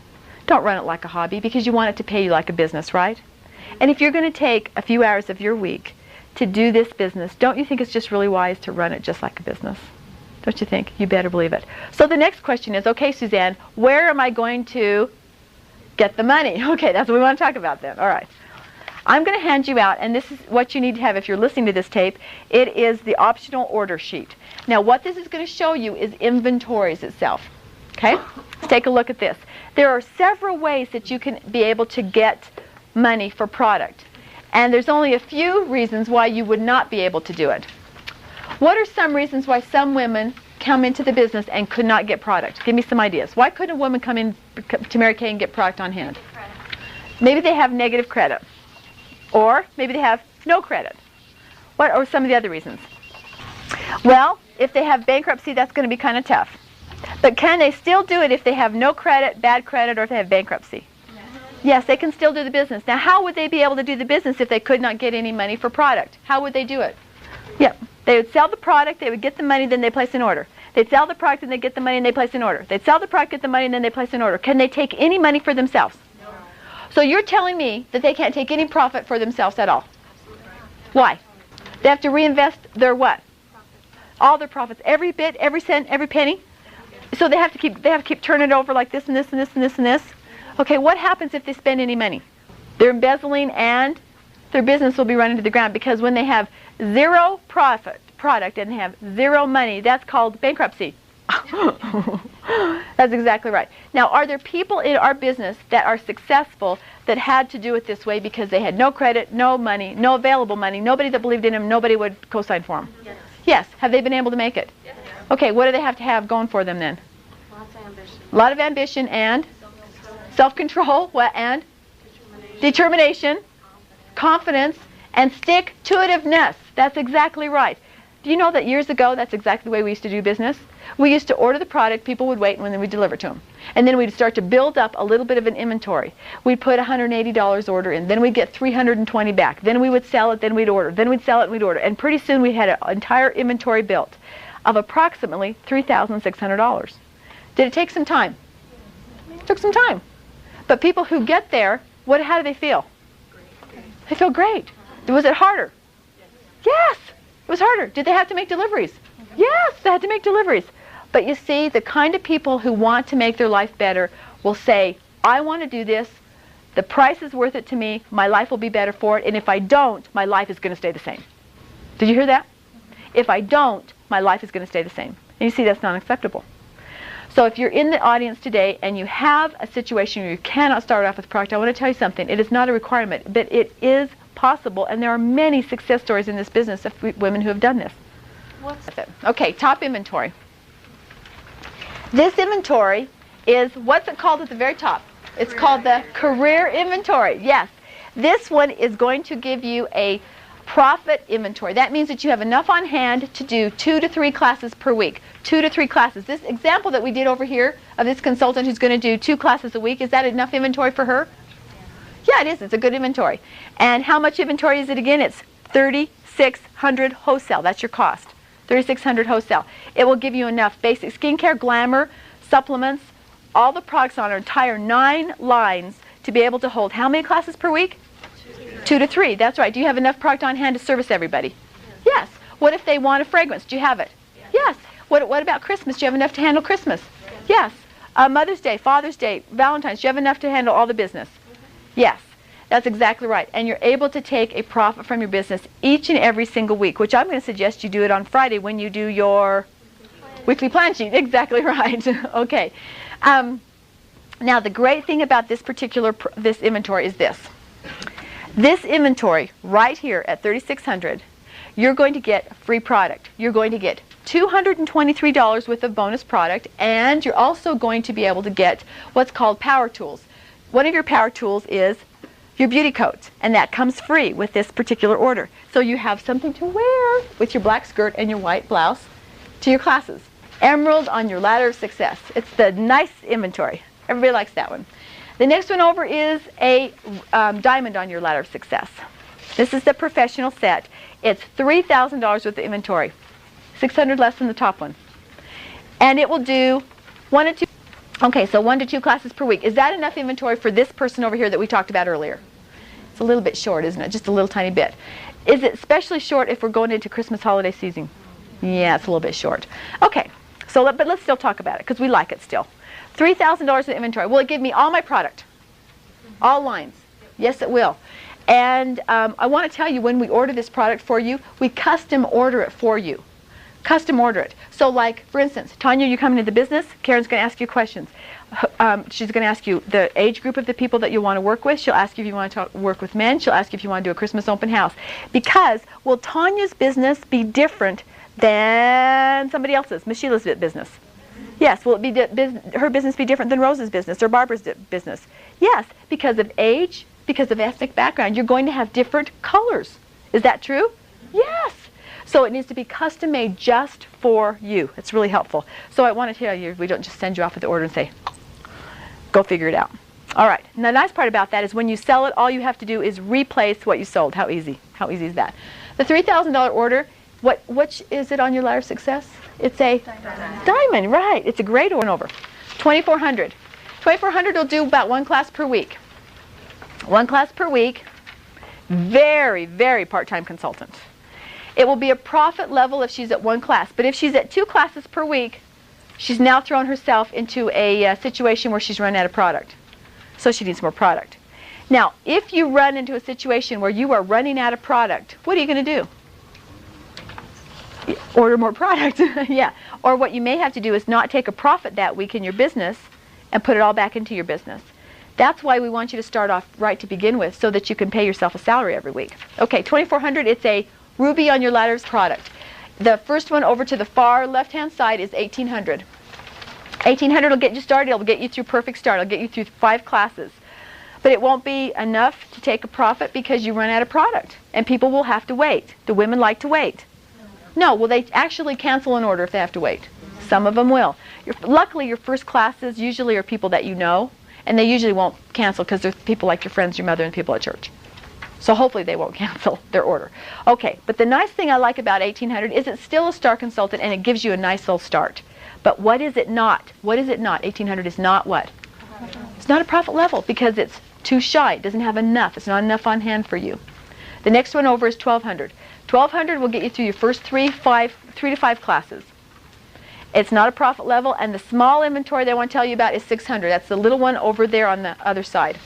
Speaker 1: Don't run it like a hobby because you want it to pay you like a business, right? And if you're going to take a few hours of your week to do this business, don't you think it's just really wise to run it just like a business? Don't you think? You better believe it. So the next question is, okay, Suzanne, where am I going to get the money? Okay, that's what we want to talk about then. All right. I'm going to hand you out, and this is what you need to have if you're listening to this tape. It is the optional order sheet. Now, what this is going to show you is inventories itself. Okay? Let's take a look at this. There are several ways that you can be able to get money for product. And there's only a few reasons why you would not be able to do it. What are some reasons why some women come into the business and could not get product? Give me some ideas. Why couldn't a woman come in to Mary Kay and get product on hand? Maybe they have negative credit. Or maybe they have no credit. What are some of the other reasons? Well, if they have bankruptcy, that's going to be kind of tough. But can they still do it if they have no credit, bad credit, or if they have bankruptcy? Yes, they can still do the business. Now, how would they be able to do the business if they could not get any money for product? How would they do it? Yep. They would sell the product, they would get the money, then they place an order. They'd sell the product and they get the money and they place an order. They'd sell the product, get the money, and then they place an order. Can they take any money for themselves? No. So you're telling me that they can't take any profit for themselves at all? Why? They have to reinvest their what? All their profits, every bit, every cent, every penny. So they have to keep turning it over like this and this and this and this and this. Okay, what happens if they spend any money? They're embezzling and their business will be running to the ground because when they have zero product and they have zero money, that's called bankruptcy. That's exactly right. Now, are there people in our business that are successful that had to do it this way because they had no credit, no money, no available money, nobody that believed in them, nobody would co-sign for them? Yes. Yes. Have they been able to make it? Yes. Okay, what do they have to have going for them then?
Speaker 2: Lots of ambition.
Speaker 1: A lot of ambition and self-control, what, and determination, confidence, and stick-to-itiveness. That's exactly right. Do you know that years ago, that's exactly the way we used to do business? We used to order the product, people would wait, and then we'd deliver it to them. And then we'd start to build up a little bit of an inventory. We'd put $180 order in, then we'd get $320 back. Then we would sell it, then we'd order. Then we'd sell it, and we'd order. And pretty soon we had an entire inventory built of approximately $3,600. Did it take some time? It took some time. But people who get there, how do they feel? They feel great. Was it harder? Yes. It was harder. Did they have to make deliveries? Yes, they had to make deliveries. But you see, the kind of people who want to make their life better will say, I want to do this. The price is worth it to me. My life will be better for it. And if I don't, my life is going to stay the same. Did you hear that? If I don't, my life is going to stay the same. And you see, that's not acceptable. So if you're in the audience today and you have a situation where you cannot start off with a product, I want to tell you something. It is not a requirement, but it is possible, and there are many success stories in this business of women who have done this. What's it? Okay, top inventory. This inventory is, what's it called at the very top? It's called the career inventory. Yes. This one is going to give you a profit inventory. That means that you have enough on hand to do 2 to 3 classes per week. 2 to 3 classes. This example that we did over here of this consultant who's going to do 2 classes a week, is that enough inventory for her? Yeah, it is. It's a good inventory. And how much inventory is it again? It's $3,600 wholesale. That's your cost. $3,600 wholesale. It will give you enough basic skincare, glamour, supplements, all the products on our entire 9 lines to be able to hold how many classes per week? 2 to 3. That's right. Do you have enough product on hand to service everybody? Yes. What if they want a fragrance? Do you have it? Yes. What about Christmas? Do you have enough to handle Christmas? Yes. Mother's Day, Father's Day, Valentine's. Do you have enough to handle all the business? Yes. That's exactly right. And you're able to take a profit from your business each and every single week, which I'm going to suggest you do it on Friday when you do your weekly plan sheet. Exactly right. Okay. Now, the great thing about this this inventory is this. This inventory right here at $3,600, you're going to get a free product. You're going to get $223 worth of bonus product, and you're also going to be able to get what's called power tools. One of your power tools is your beauty coat, and that comes free with this particular order. So you have something to wear with your black skirt and your white blouse to your classes. Emerald on your ladder of success. It's the nice inventory. Everybody likes that one. The next one over is a diamond on your ladder of success. This is the professional set. It's $3,000 worth of inventory. $600 less than the top one. And it will do 1 to 2. Okay, so 1 to 2 classes per week. Is that enough inventory for this person over here that we talked about earlier? It's a little bit short, isn't it? Just a little tiny bit. Is it especially short if we're going into Christmas holiday season? Yeah, it's a little bit short. Okay, but let's still talk about it because we like it still. $3,000 in inventory. Will it give me all my product? All lines? Yes, it will. And I want to tell you, when we order this product for you, we custom order it for you. Custom order it. So like, for instance, Tanya, you come into the business, Karen's going to ask you questions. She's going to ask you the age group of the people that you want to work with. She'll ask you if you want to work with men. She'll ask you if you want to do a Christmas open house. Because will Tanya's business be different than somebody else's, Miss Sheila's business? Yes. Will it be her business be different than Rose's business or Barbara's business? Yes. Because of age, because of ethnic background, you're going to have different colors. Is that true? Yes. So it needs to be custom made just for you. It's really helpful. So I want to tell you, we don't just send you off with the order and say, go figure it out. All right. And the nice part about that is when you sell it, all you have to do is replace what you sold. How easy? How easy is that? The $3,000 order, which is it on your ladder of success? It's a diamond, right. It's a great order over. $2,400. $2,400 will do about 1 class per week. 1 class per week. Very, very part-time consultant. It will be a profit level if she's at 1 class. But if she's at 2 classes per week, she's now thrown herself into a situation where she's run out of product. So she needs more product. Now, if you run into a situation where you are running out of product, what are you going to do? Order more product. Yeah. Or what you may have to do is not take a profit that week in your business and put it all back into your business. That's why we want you to start off right to begin with, so that you can pay yourself a salary every week. Okay, $2,400, it's a ruby on your ladder's product. The first one over to the far left-hand side is $1,800. $1,800 will get you started. It'll get you through Perfect Start. It'll get you through 5 classes. But it won't be enough to take a profit because you run out of product. And people will have to wait. Do women like to wait? No. Will they actually cancel an order if they have to wait? Some of them will. Luckily, your first classes usually are people that you know. And they usually won't cancel because they're people like your friends, your mother, and people at church. So hopefully they won't cancel their order. Okay, but the nice thing I like about 1800 is it's still a star consultant and it gives you a nice little start. But what is it not? What is it not? 1800 is not what? It's not a profit level because it's too shy. It doesn't have enough. It's not enough on hand for you. The next one over is 1200. 1200 will get you through your first 3 to 5 classes. It's not a profit level, and the small inventory they want to tell you about is 600. That's the little one over there on the other side.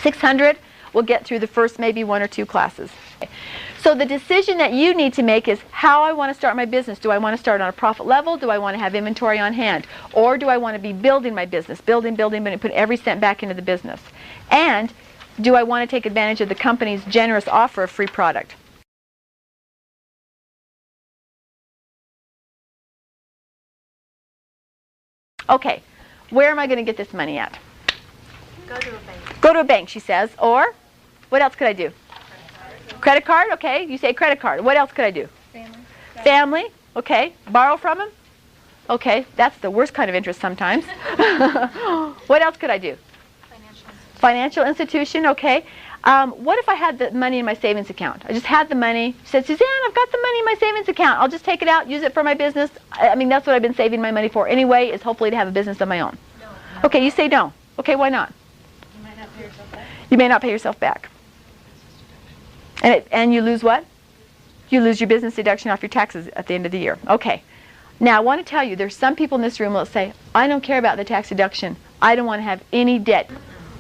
Speaker 1: 600 will get through the first maybe 1 or 2 classes. So the decision that you need to make is how I want to start my business. Do I want to start on a profit level? Do I want to have inventory on hand? Or do I want to be building my business, building, and put every cent back into the business? And do I want to take advantage of the company's generous offer of free product? Okay, where am I going to get this money at?
Speaker 2: Go to a bank.
Speaker 1: Go to a bank, she says. Or, what else could I do? Credit card, okay. You say credit card. What else could I do?
Speaker 3: Family.
Speaker 1: Family, okay. Borrow from them? Okay, that's the worst kind of interest sometimes. What else could I do? Financial institution, okay. What if I had the money in my savings account? I just had the money. She said, SuzAnne, I've got the money in my savings account. I'll just take it out, use it for my business. I mean, that's what I've been saving my money for anyway, is hopefully to have a business of my own.
Speaker 2: No.
Speaker 1: Okay, you say no. Okay, why not?
Speaker 2: You might not pay yourself back.
Speaker 1: You may not pay yourself back. And you lose what? You lose your business deduction off your taxes at the end of the year. Okay. Now, I want to tell you, there's some people in this room that say, I don't care about the tax deduction. I don't want to have any debt.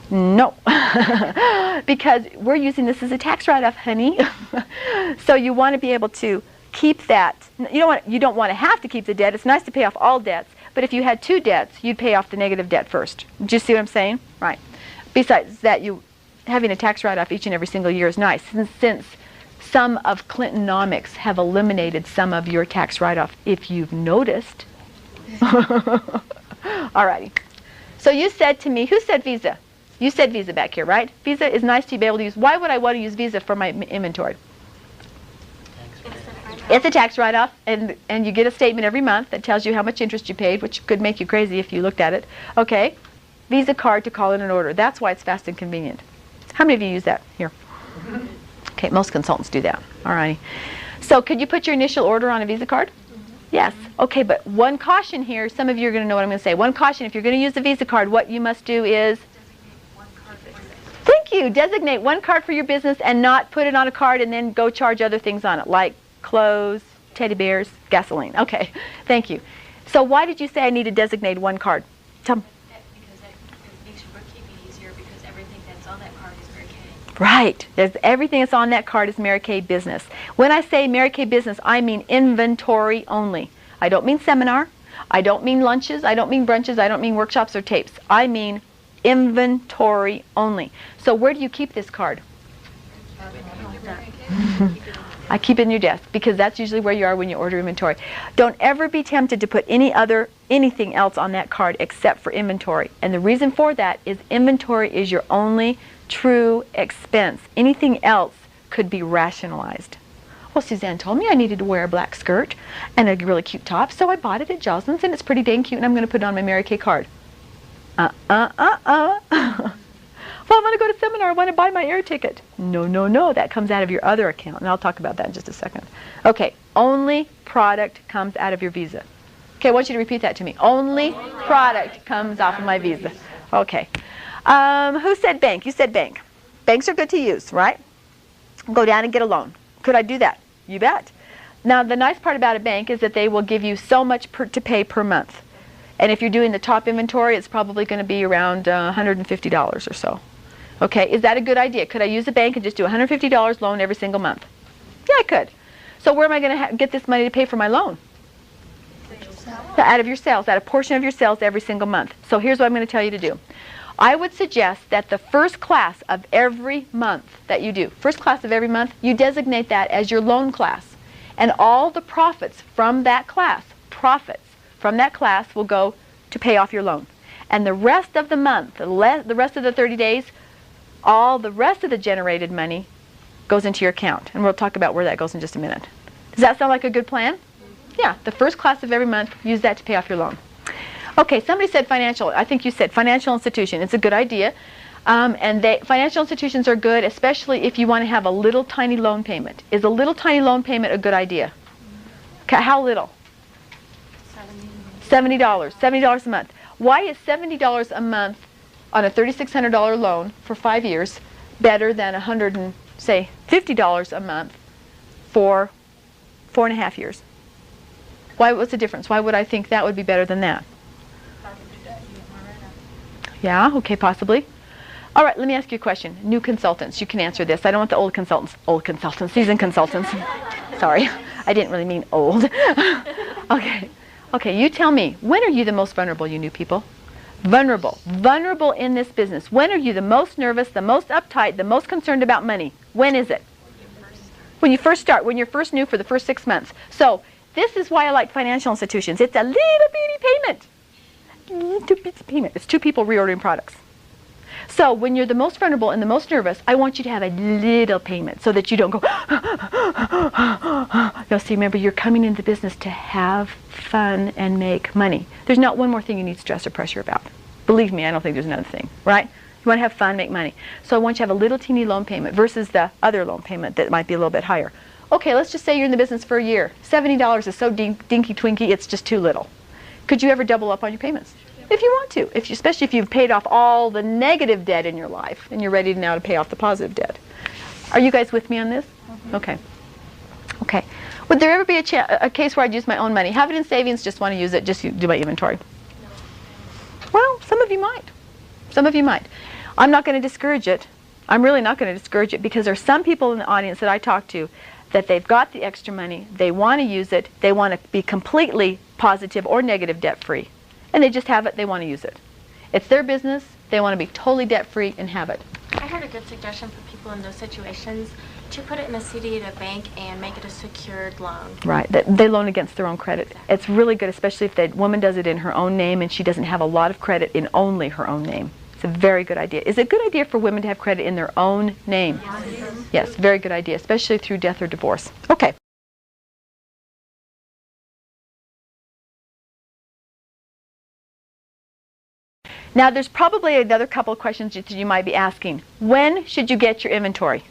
Speaker 1: No. Because we're using this as a tax write-off, honey. So you want to be able to keep that. You don't want to have to keep the debt. It's nice to pay off all debts. But if you had 2 debts, you'd pay off the negative debt first. Do you see what I'm saying? Right. Besides that, having a tax write-off each and every single year is nice, since some of Clintonomics have eliminated some of your tax write-off, if you've noticed. All righty. So you said to me, who said Visa? You said Visa back here, right? Visa is nice to be able to use. Why would I want to use Visa for my inventory? It's a tax write-off, and you get a statement every month that tells you how much interest you paid, which could make you crazy if you looked at it. Okay. Visa card to call in an order. That's why it's fast and convenient. How many of you use that here? Okay, most consultants do that. All righty. So could you put your initial order on a Visa card? Yes. Okay, but one caution here. Some of you are going to know what I'm going to say. One caution, if you're going to use the Visa card, what you must do is... Thank you. Designate one card for your business and not put it on a card and then go charge other things on it, like clothes, teddy bears, gasoline. Okay, thank you. So why did you say I need to designate one card? Tell me.
Speaker 2: Because it makes your bookkeeping easier because everything that's on that card is Mary Kay.
Speaker 1: Right. Everything that's on that card is Mary Kay business. When I say Mary Kay business, I mean inventory only. I don't mean seminar. I don't mean lunches. I don't mean brunches. I don't mean workshops or tapes. I mean inventory only. So where do you keep this card? I keep it in your desk because that's usually where you are when you order inventory. Don't ever be tempted to put anything else on that card except for inventory. And the reason for that is inventory is your only true expense. Anything else could be rationalized. Well, SuzAnne told me I needed to wear a black skirt and a really cute top, so I bought it at Jocelyn's and it's pretty dang cute and I'm going to put it on my Mary Kay card. Well, I want to go to seminar. I want to buy my air ticket. No, no, no. That comes out of your other account. And I'll talk about that in just a second. Okay. Only product comes out of your Visa. Okay, I want you to repeat that to me. Only product comes off of my Visa. Okay. Who said bank? You said bank. Banks are good to use, right? Go down and get a loan. Could I do that? You bet. Now, the nice part about a bank is that they will give you so much to pay per month. And if you're doing the top inventory, it's probably going to be around $150 or so. Okay, is that a good idea? Could I use a bank and just do a $150 loan every single month? Yeah, I could. So where am I going to get this money to pay for my loan? Out of your sales, out of a portion of your sales every single month. So here's what I'm going to tell you to do. I would suggest that the first class of every month that you do, first class of every month, you designate that as your loan class. And all the profits from that class will go to pay off your loan. And the rest of the month, the rest of the 30 days, All the rest of the generated money goes into your account. And we'll talk about where that goes in just a minute. Does that sound like a good plan? Yeah, the first class of every month, use that to pay off your loan. Okay, somebody said financial. I think you said financial institution. It's a good idea. Financial institutions are good, especially if you want to have a little tiny loan payment. Is a little tiny loan payment a good idea? How little? $70. $70 a month. Why is $70 a month on a $3,600 loan for 5 years better than $50 a month for 4.5 years? What's the difference? Why would I think that would be better than that? Yeah, okay, possibly. All right, let me ask you a question. New consultants, you can answer this. I don't want the old consultants, seasoned consultants. Sorry, I didn't really mean old. Okay, you tell me, when are you the most vulnerable, you new people? Vulnerable in this business. When are you the most nervous, the most uptight, the most concerned about money? When is it? When you first start, when you're first new for the first 6 months. So, this is why I like financial institutions. It's a little bitty payment. Little bitty payment. It's 2 people reordering products. So when you're the most vulnerable and the most nervous, I want you to have a little payment so that you don't go, no, see, remember, you're coming into business to have fun and make money. There's not one more thing you need stress or pressure about. Believe me, I don't think there's another thing, right? You want to have fun, make money. So I want you to have a little teeny loan payment versus the other loan payment that might be a little bit higher. Okay, let's just say you're in the business for a year. $70 is so dinky twinky, it's just too little. Could you ever double up on your payments? If you want to, especially if you've paid off all the negative debt in your life and you're ready now to pay off the positive debt. Are you guys with me on this? Okay. Okay. Would there ever be a case where I'd use my own money? Have it in savings, just want to use it, just do my inventory? Well, some of you might. Some of you might. I'm not going to discourage it. I'm really not going to discourage it because there are some people in the audience that I talk to that they've got the extra money, they want to use it, they want to be completely positive or negative debt-free. And they just have it, they want to use it. It's their business, they want to be totally debt-free and have it.
Speaker 5: I heard a good suggestion for people in those situations to put it in a CD at a bank and make it a secured loan. Right,
Speaker 1: they loan against their own credit. It's really good, especially if the woman does it in her own name and she doesn't have a lot of credit in only her own name. It's a very good idea. Is it a good idea for women to have credit in their own name? Yes. Yes, very good idea, especially through death or divorce. Okay. Now, there's probably another couple of questions that you might be asking. When should you get your inventory?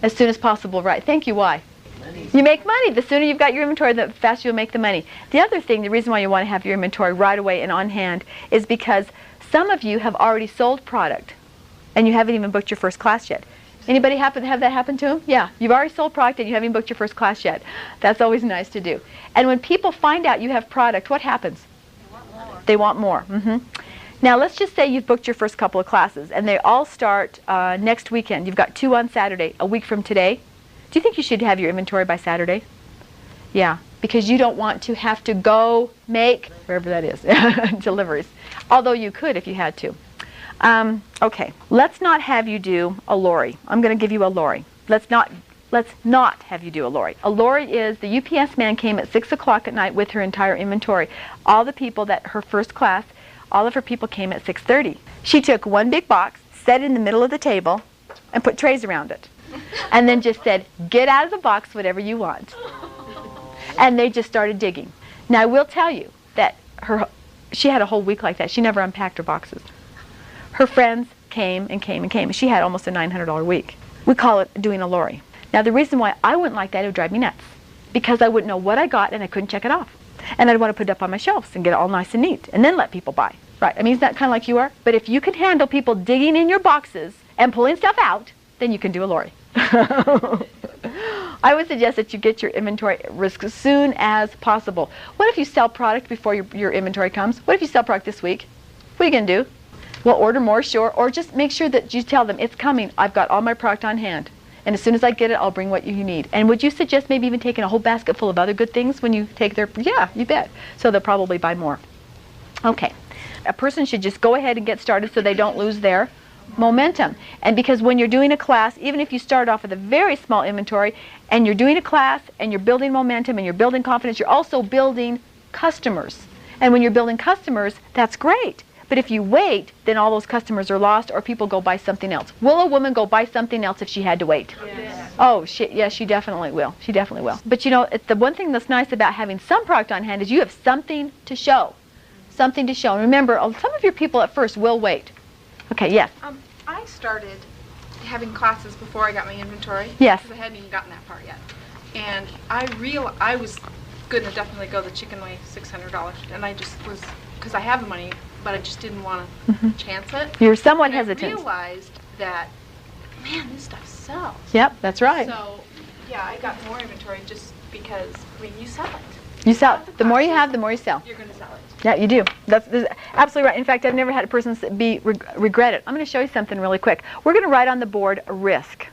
Speaker 1: As soon as possible, right? Thank you. Why? Money. You make money. The sooner you've got your inventory, the faster you'll make the money. The other thing, the reason why you want to have your inventory right away and on hand is because some of you have already sold product and you haven't even booked your first class yet. Anybody happen to have that happen to them? Yeah, you've already sold product and you haven't even booked your first class yet. That's always nice to do. And when people find out you have product, what happens? They want more. Now, let's just say you've booked your first couple of classes, and they all start next weekend. You've got 2 on Saturday, a week from today. Do you think you should have your inventory by Saturday? Yeah, because you don't want to have to go make, wherever that is, deliveries. Although you could if you had to. Okay, let's not have you do a lorry. I'm going to give you a lorry. Let's not have you do a lorry. A lorry is the UPS man came at 6 o'clock at night with her entire inventory. All the people that her first class, all of her people came at 6:30. She took one big box, set it in the middle of the table, and put trays around it. And then just said, get out of the box whatever you want. And they just started digging. Now, I will tell you that she had a whole week like that. She never unpacked her boxes. Her friends came and came and came. She had almost a $900 week. We call it doing a lorry. Now, the reason why I wouldn't like that, it would drive me nuts. Because I wouldn't know what I got and I couldn't check it off. And I'd want to put it up on my shelves and get it all nice and neat and then let people buy. Right, I mean, isn't that kind of like you are? But if you can handle people digging in your boxes and pulling stuff out, then you can do a lorry. I would suggest that you get your inventory as soon as possible. What if you sell product before your inventory comes? What if you sell product this week? What are you going to do? Well, order more, sure, or just make sure that you tell them, it's coming, I've got all my product on hand. And as soon as I get it, I'll bring what you need. And would you suggest maybe even taking a whole basket full of other good things when you take their, yeah, you bet. So they'll probably buy more. Okay. A person should just go ahead and get started so they don't lose their momentum. And because when you're doing a class, even if you start off with a very small inventory and you're doing a class and you're building momentum and you're building confidence, you're also building customers. And when you're building customers, that's great. But if you wait, then all those customers are lost, or people go buy something else. Will a woman go buy something else if she had to wait?
Speaker 3: Yes.
Speaker 1: Oh, yes, she definitely will. She definitely will. But you know, the one thing that's nice about having some product on hand is you have something to show. Something to show. And remember, some of your people at first will wait. Okay, yes.
Speaker 6: I started having classes before I got my inventory.
Speaker 1: Yes.
Speaker 6: Because I hadn't even gotten that far yet. And I was going to definitely go the chicken way, $600. And I just was, because I have the money, but I just didn't want to chance it.
Speaker 1: You're somewhat
Speaker 6: And
Speaker 1: hesitant.
Speaker 6: I realized that, man, this stuff sells.
Speaker 1: Yep, that's right.
Speaker 6: So, yeah, I got more inventory just because, I mean, you sell it.
Speaker 1: You sell. The more you have, the more you sell.
Speaker 6: You're going to sell it.
Speaker 1: Yeah, you do. That's absolutely right. In fact, I've never had a person regret it. I'm going to show you something really quick. We're going to write on the board a risk.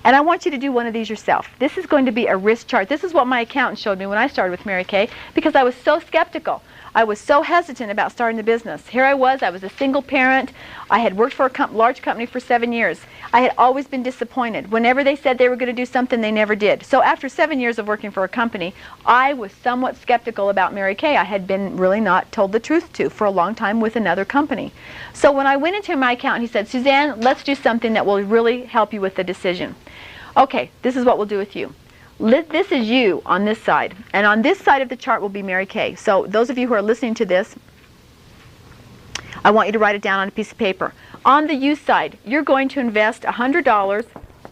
Speaker 1: And I want you to do one of these yourself. This is going to be a risk chart. This is what my accountant showed me when I started with Mary Kay, because I was so skeptical. I was so hesitant about starting the business. Here I was a single parent. I had worked for a large company for 7 years. I had always been disappointed. Whenever they said they were going to do something, they never did. So after 7 years of working for a company, I was somewhat skeptical about Mary Kay. I had been really not told the truth to for a long time with another company. So when I went into my accountant, he said, Suzanne, let's do something that will really help you with the decision. Okay, this is what we'll do with you. This is you on this side, and on this side of the chart will be Mary Kay. So those of you who are listening to this, I want you to write it down on a piece of paper. On the you side, you're going to invest $100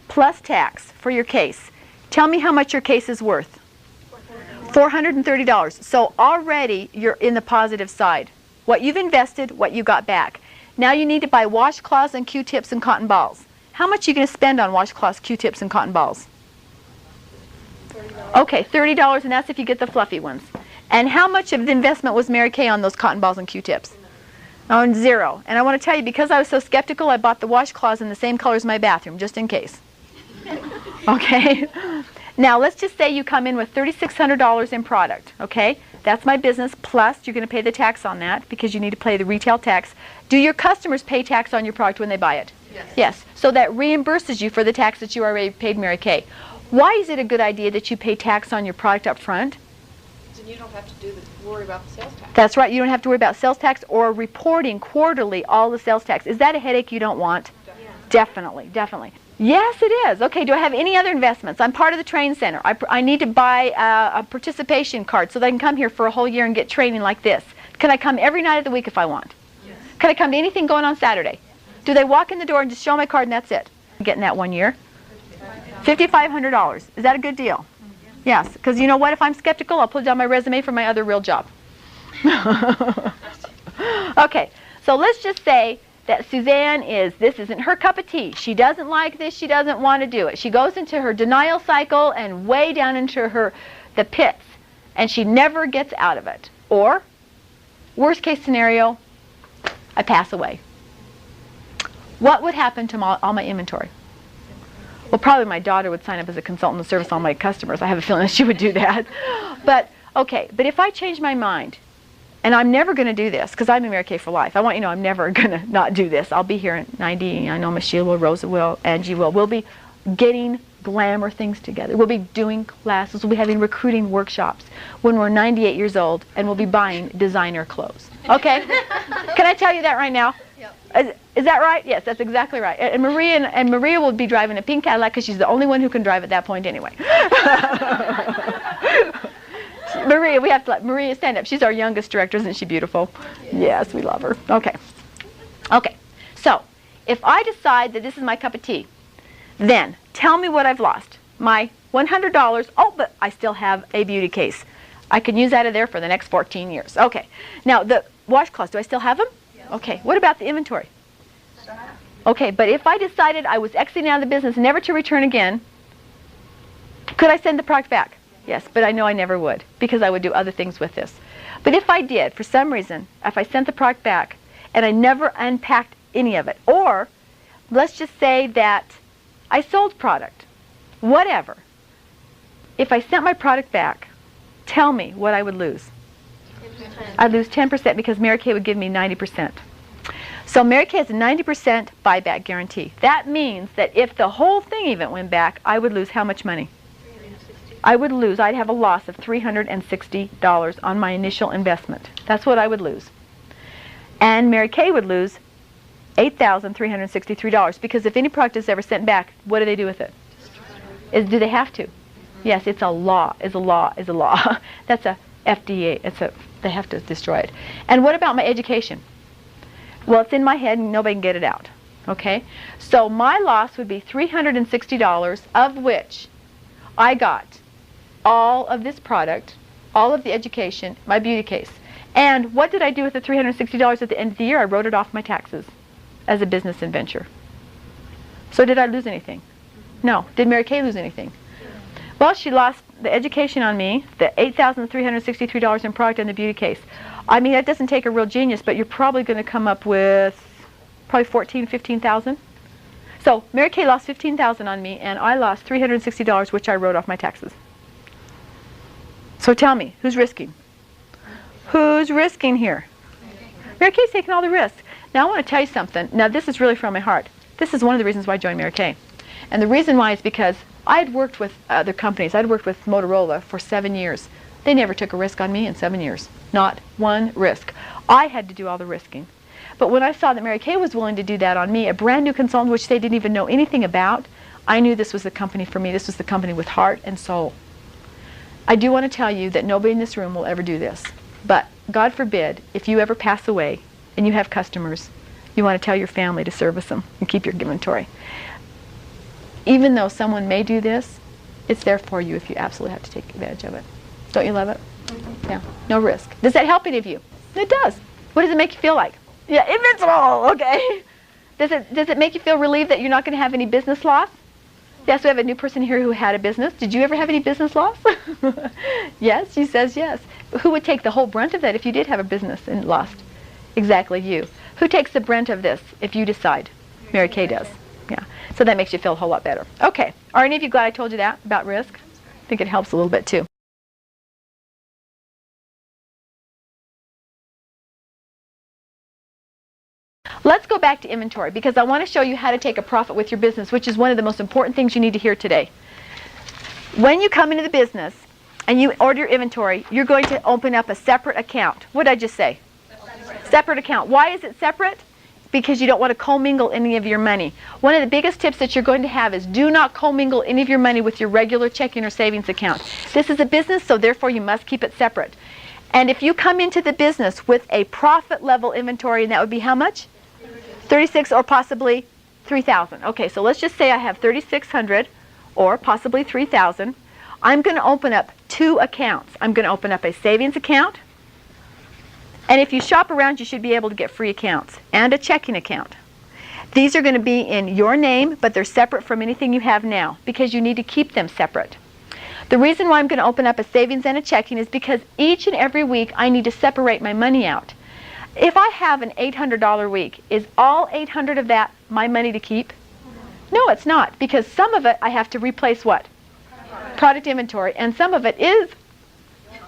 Speaker 1: plus tax for your case. Tell me how much your case is worth. $430. So already you're in the positive side. What you've invested, what you got back. Now you need to buy washcloths and Q-tips and cotton balls. How much are you going to spend on washcloths, Q-tips, and cotton balls? Okay, $30, and that's if you get the fluffy ones. And how much of the investment was Mary Kay on those cotton balls and Q-tips? Oh, zero. And I want to tell you, because I was so skeptical, I bought the washcloths in the same color as my bathroom, just in case. Okay? Now, let's just say you come in with $3,600 in product, okay? That's my business, plus you're going to pay the tax on that because you need to pay the retail tax. Do your customers pay tax on your product when they buy it?
Speaker 6: Yes.
Speaker 1: Yes. So that reimburses you for the tax that you already paid Mary Kay. Why is it a good idea that you pay tax on your product up front?
Speaker 6: Then you don't have to worry about the sales tax.
Speaker 1: That's right. You don't have to worry about sales tax or reporting quarterly all the sales tax. Is that a headache you don't want?
Speaker 6: Yeah.
Speaker 1: Definitely, definitely. Yes, it is. Okay, do I have any other investments? I'm part of the train center. I need to buy a participation card so that I can come here for a whole year and get training like this. Can I come every night of the week if I want?
Speaker 6: Yes.
Speaker 1: Can I come to anything going on Saturday? Do they walk in the door and just show my card and that's it? I'm getting that 1 year. $5,500. Is that a good deal? Yes, because you know what? If I'm skeptical, I'll put it on my resume for my other real job. Okay, so let's just say that Suzanne this isn't her cup of tea. She doesn't like this. She doesn't want to do it. She goes into her denial cycle and way down into the pits, and she never gets out of it. Or, worst case scenario, I pass away. What would happen to all my inventory? Well, probably my daughter would sign up as a consultant to service all my customers. I have a feeling that she would do that. But, okay, but if I change my mind, and I'm never going to do this, because I'm in Mary Kay for life. I want you to know I'm never going to not do this. I'll be here at 90. I know Miss Sheila will, Rosa will, Angie will. We'll be getting glamour things together. We'll be doing classes. We'll be having recruiting workshops when we're 98 years old, and we'll be buying designer clothes. Okay? Can I tell you that right now? Yep. Is that right? Yes, that's exactly right. And Maria will be driving a pink Cadillac because she's the only one who can drive at that point anyway. Maria, we have to let Maria stand up. She's our youngest director. Isn't she beautiful? Yes, we love her. Okay. Okay. So, if I decide that this is my cup of tea, then tell me what I've lost. My $100. Oh, but I still have a beauty case. I can use out of there for the next 14 years. Okay. Now, the washcloths, do I still have them? Yes. Okay. What about the inventory? Okay, but if I decided I was exiting out of the business never to return again, could I send the product back? Yes, but I know I never would because I would do other things with this. But if I did, for some reason, if I sent the product back and I never unpacked any of it, or let's just say that I sold product, whatever, if I sent my product back, tell me what I would lose. 10%. I'd lose 10% because Mary Kay would give me 90%. So Mary Kay has a 90% buyback guarantee. That means that if the whole thing even went back, I would lose how much money? I'd have a loss of $360 on my initial investment. That's what I would lose. And Mary Kay would lose $8,363 because if any product is ever sent back, what do they do with it? Do they have to? Yes, it's a law. Is a law. Is a law. That's a FDA. They have to destroy it. And what about my education? Well, it's in my head and nobody can get it out. Okay? So my loss would be $360, of which I got all of this product, all of the education, my beauty case. And what did I do with the $360 at the end of the year? I wrote it off my taxes as a business venture. So did I lose anything? No. Did Mary Kay lose anything? Well, she lost the education on me, the $8,363 in product, and the beauty case. I mean, that doesn't take a real genius, but you're probably going to come up with probably $14,000, $15,000. So Mary Kay lost $15,000 on me, and I lost $360, which I wrote off my taxes. So tell me, who's risking? Who's risking here? Mary Kay's taking all the risk. Now I want to tell you something. Now this is really from my heart. This is one of the reasons why I joined Mary Kay. And the reason why is because I had worked with other companies. I'd worked with Motorola for 7 years. They never took a risk on me in 7 years. Not one risk. I had to do all the risking. But when I saw that Mary Kay was willing to do that on me, a brand new consultant which they didn't even know anything about, I knew this was the company for me. This was the company with heart and soul. I do want to tell you that nobody in this room will ever do this. But God forbid, if you ever pass away and you have customers, you want to tell your family to service them and keep your inventory. Even though someone may do this, it's there for you if you absolutely have to take advantage of it. Don't you love it? Mm-hmm. Yeah, no risk. Does that help any of you? It does. What does it make you feel like? Yeah, invincible, okay. Does it make you feel relieved that you're not going to have any business loss? Yes, we have a new person here who had a business. Did you ever have any business loss? Yes, she says yes. Who would take the whole brunt of that if you did have a business and lost? Exactly, you. Who takes the brunt of this if you decide? Mary Kay does. Yeah. So that makes you feel a whole lot better. Okay. Are any of you glad I told you that about risk? I think it helps a little bit too. Let's go back to inventory because I want to show you how to take a profit with your business, which is one of the most important things you need to hear today. When you come into the business and you order your inventory, you're going to open up a separate account. What did I just say? Separate account. Why is it separate? Because you don't want to commingle any of your money. One of the biggest tips that you're going to have is do not commingle any of your money with your regular checking or savings account. This is a business, so therefore you must keep it separate. And if you come into the business with a profit level inventory, and that would be how much? 36 or possibly 3,000. Okay, so let's just say I have 3,600 or possibly 3,000. I'm going to open up two accounts. I'm going to open up a savings account. And if you shop around, you should be able to get free accounts and a checking account. These are going to be in your name, but they're separate from anything you have now because you need to keep them separate. The reason why I'm going to open up a savings and a checking is because each and every week I need to separate my money out. If I have an $800 week, is all 800 of that my money to keep? No, it's not, because some of it I have to replace what? Product inventory, and some of it is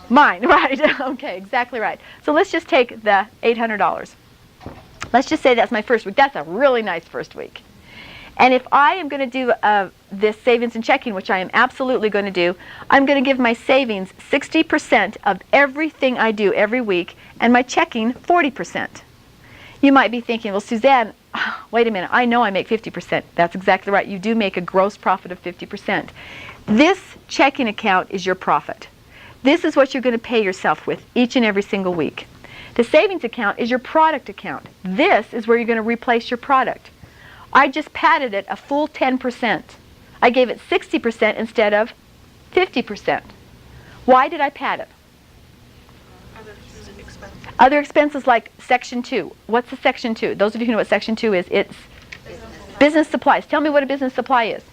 Speaker 1: mine, right? Okay, exactly right. So let's just take the $800. Let's just say that's my first week. That's a really nice first week. And if I am going to do this savings and checking, which I am absolutely going to do, I'm going to give my savings 60% of everything I do every week, and my checking 40%. You might be thinking, well, SuzAnne, wait a minute, I know I make 50%. That's exactly right. You do make a gross profit of 50%. This checking account is your profit. This is what you're going to pay yourself with each and every single week. The savings account is your product account. This is where you're going to replace your product. I just padded it a full 10%. I gave it 60% instead of 50%. Why did I pad it? Other expenses like Section 2. What's the Section 2? Those of you who know what Section 2 is, it's business supplies. Tell me what a business supply is.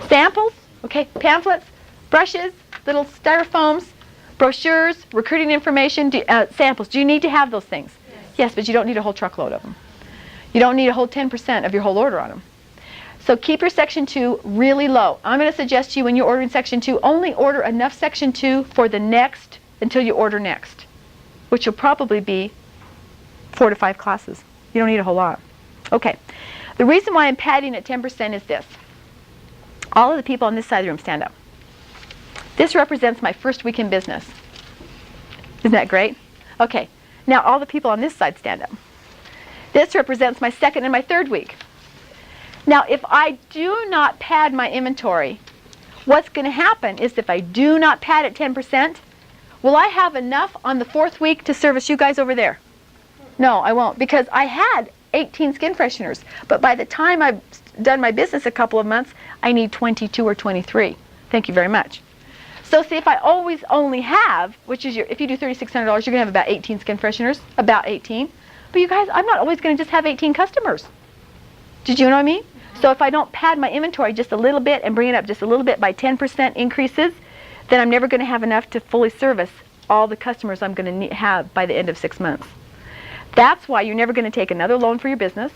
Speaker 1: Samples? Okay, pamphlets, brushes, little styrofoams, brochures, recruiting information, samples. Do you need to have those things? Yes, but you don't need a whole truckload of them. You don't need a whole 10% of your whole order on them. So keep your Section 2 really low. I'm going to suggest to you when you're ordering Section 2, only order enough Section 2 for the next until you order next, which will probably be 4 to 5 classes. You don't need a whole lot. Okay. The reason why I'm padding at 10% is this. All of the people on this side of the room stand up. This represents my first week in business. Isn't that great? Okay. Now all the people on this side stand up. This represents my second and my third week. Now if I do not pad my inventory, what's going to happen is if I do not pad it 10%, will I have enough on the fourth week to service you guys over there? No, I won't, because I had 18 skin fresheners, but by the time I've done my business a couple of months, I need 22 or 23. Thank you very much. So see, if I always only have, which is if you do $3,600, you're going to have about 18 skin fresheners, about 18. But you guys, I'm not always going to just have 18 customers. Did you know what I mean? So if I don't pad my inventory just a little bit and bring it up just a little bit by 10% increases, then I'm never going to have enough to fully service all the customers I'm going to have by the end of 6 months. That's why you're never going to take another loan for your business.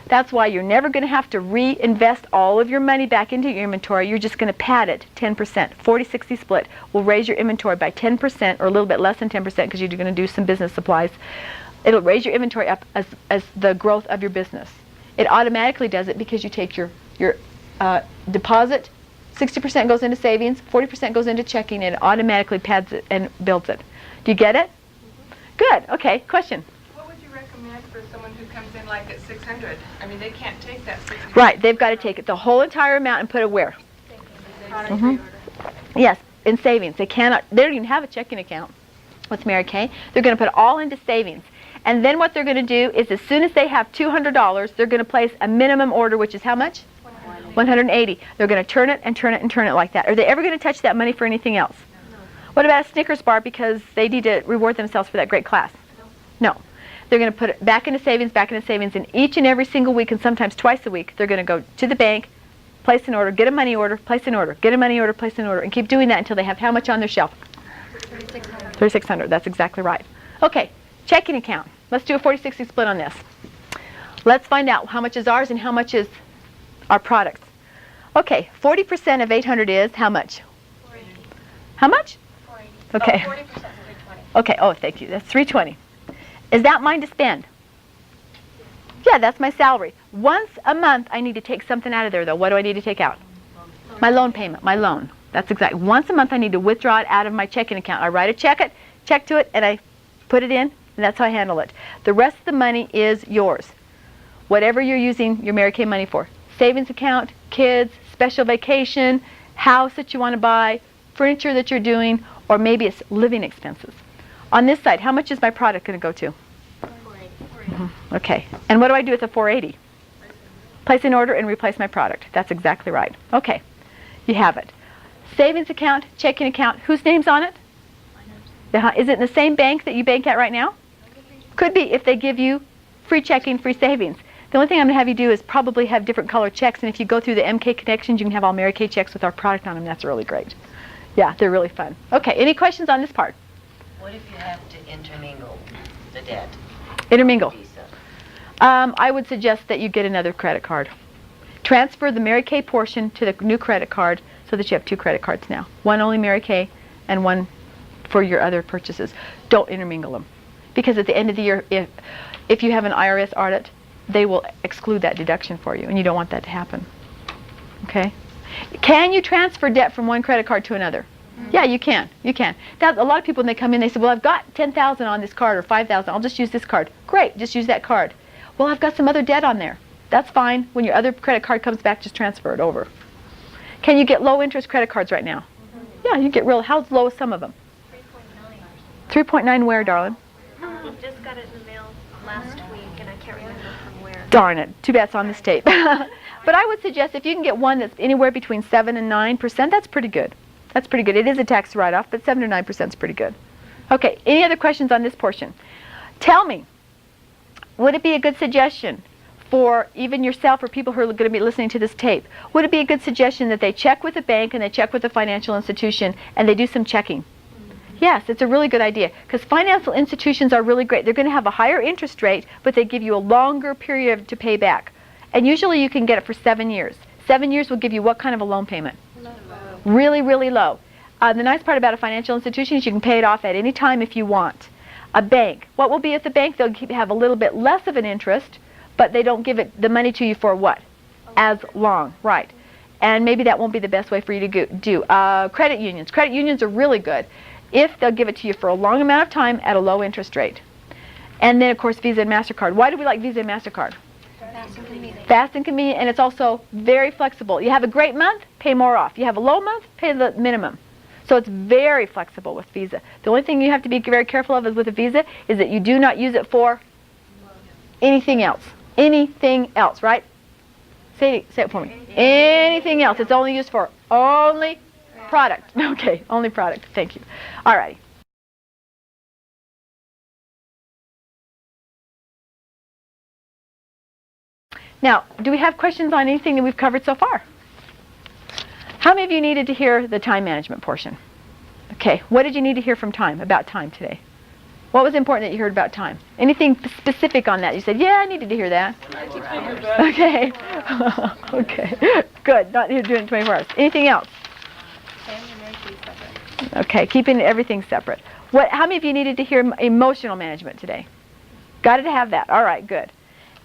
Speaker 1: That's why you're never going to have to reinvest all of your money back into your inventory. You're just going to pad it 10%. 40-60 split will raise your inventory by 10% or a little bit less than 10% because you're going to do some business supplies. It'll raise your inventory up as the growth of your business. It automatically does it because you take your deposit, 60% goes into savings, 40% goes into checking, and it automatically pads it and builds it. Do you get it? Good. Okay. Question.
Speaker 3: What would you recommend for someone who comes in like at 600? I mean, they can't take that 60.
Speaker 1: Right. They've got to take it the whole entire amount and put it where? Yes, in savings. They cannot. They don't even have a checking account with Mary Kay. They're going to put it all into savings. And then what they're going to do is as soon as they have $200, they're going to place a minimum order, which is how much? 180. They're going to turn it and turn it and turn it like that. Are they ever going to touch that money for anything else? No. What about a Snickers bar because they need to reward themselves for that great class? No. They're going to put it back into savings, and each and every single week, and sometimes twice a week, they're going to go to the bank, place an order, get a money order, place an order, get a money order, place an order, and keep doing that until they have how much on their shelf?
Speaker 5: 3,600.
Speaker 1: 3,600. That's exactly right. Okay, checking account. Let's do a 40-60 split on this. Let's find out how much is ours and how much is our products. Okay, 40% of 800 is how much?
Speaker 5: 480.
Speaker 1: How much?
Speaker 5: 480.
Speaker 1: Okay.
Speaker 5: Oh, 40% is 320.
Speaker 1: Okay, oh, thank you. That's 320. Is that mine to spend? Yeah, that's my salary. Once a month, I need to take something out of there, though. What do I need to take out? My loan payment, my loan. That's exactly. Once a month, I need to withdraw it out of my checking account. I write a check to it, and I put it in, and that's how I handle it. The rest of the money is yours. Whatever you're using your Mary Kay money for. Savings account, kids, special vacation, house that you want to buy, furniture that you're doing, or maybe it's living expenses. On this side, how much is my product going to go to?
Speaker 5: 480.
Speaker 1: Okay. And what do I do with the 480? Place an order and replace my product. That's exactly right. Okay. You have it. Savings account, checking account. Whose name's on it? Is it in the same bank that you bank at right now? Could be if they give you free checking, free savings. The only thing I'm going to have you do is probably have different color checks, and if you go through the MK Connections, you can have all Mary Kay checks with our product on them. That's really great. Yeah, they're really fun. Okay, any questions on this part?
Speaker 4: What if you have to intermingle the debt?
Speaker 1: Intermingle.
Speaker 4: Visa.
Speaker 1: I would suggest that you get another credit card. Transfer the Mary Kay portion to the new credit card so that you have 2 credit cards now. One only Mary Kay and one for your other purchases. Don't intermingle them. Because at the end of the year, if you have an IRS audit, they will exclude that deduction for you, and you don't want that to happen. Okay? Can you transfer debt from one credit card to another? Yeah, you can. You can. Now, a lot of people, when they come in, they say, well, I've got $10,000 on this card or $5,000. I'll just use this card. Great. Just use that card. Well, I've got some other debt on there. That's fine. When your other credit card comes back, just transfer it over. Can you get low-interest credit cards right now? Yeah, you get real. How's low some of them?
Speaker 5: 3.9.
Speaker 1: 3.9 where, darling?
Speaker 5: Just got it in the mail last week, and I can't remember from where.
Speaker 1: Darn it. Too bad it's on this tape. But I would suggest if you can get one that's anywhere between 7 and 9%, that's pretty good. That's pretty good. It is a tax write-off, but 7 to 9% is pretty good. Okay, any other questions on this portion? Tell me, would it be a good suggestion for even yourself or people who are going to be listening to this tape, would it be a good suggestion that they check with a bank and they check with a financial institution and they do some checking? Yes, it's a really good idea because financial institutions are really great. They're going to have a higher interest rate, but they give you a longer period to pay back. And usually you can get it for 7 years. 7 years will give you what kind of a loan payment? Really, really low. The nice part about a financial institution is you can pay it off at any time if you want. A bank, what will be at the bank? They'll have a little bit less of an interest, but they don't give it the money to you for what? As long, right. And maybe that won't be the best way for you to do. Credit unions. Credit unions are really good if they'll give it to you for a long amount of time at a low interest rate. And then, of course, Visa and MasterCard. Why do we like Visa and MasterCard?
Speaker 5: Fast and convenient.
Speaker 1: Fast and convenient, and it's also very flexible. You have a great month, pay more off. You have a low month, pay the minimum. So it's very flexible with Visa. The only thing you have to be very careful of is with a Visa is that you do not use it for anything else. Anything else, right? Say it for me. Anything else. It's only used for only product. Okay, only product. Thank you. All right. Now, do we have questions on anything that we've covered so far? How many of you needed to hear the time management portion? Okay, what did you need to hear from time, about time today? What was important that you heard about time? Anything specific on that? You said, yeah, I needed to hear that. Okay. Okay, good. Not here doing it 24 hours. Anything else? Okay, keeping everything separate. How many of you needed to hear emotional management today? Got to have that. All right, good.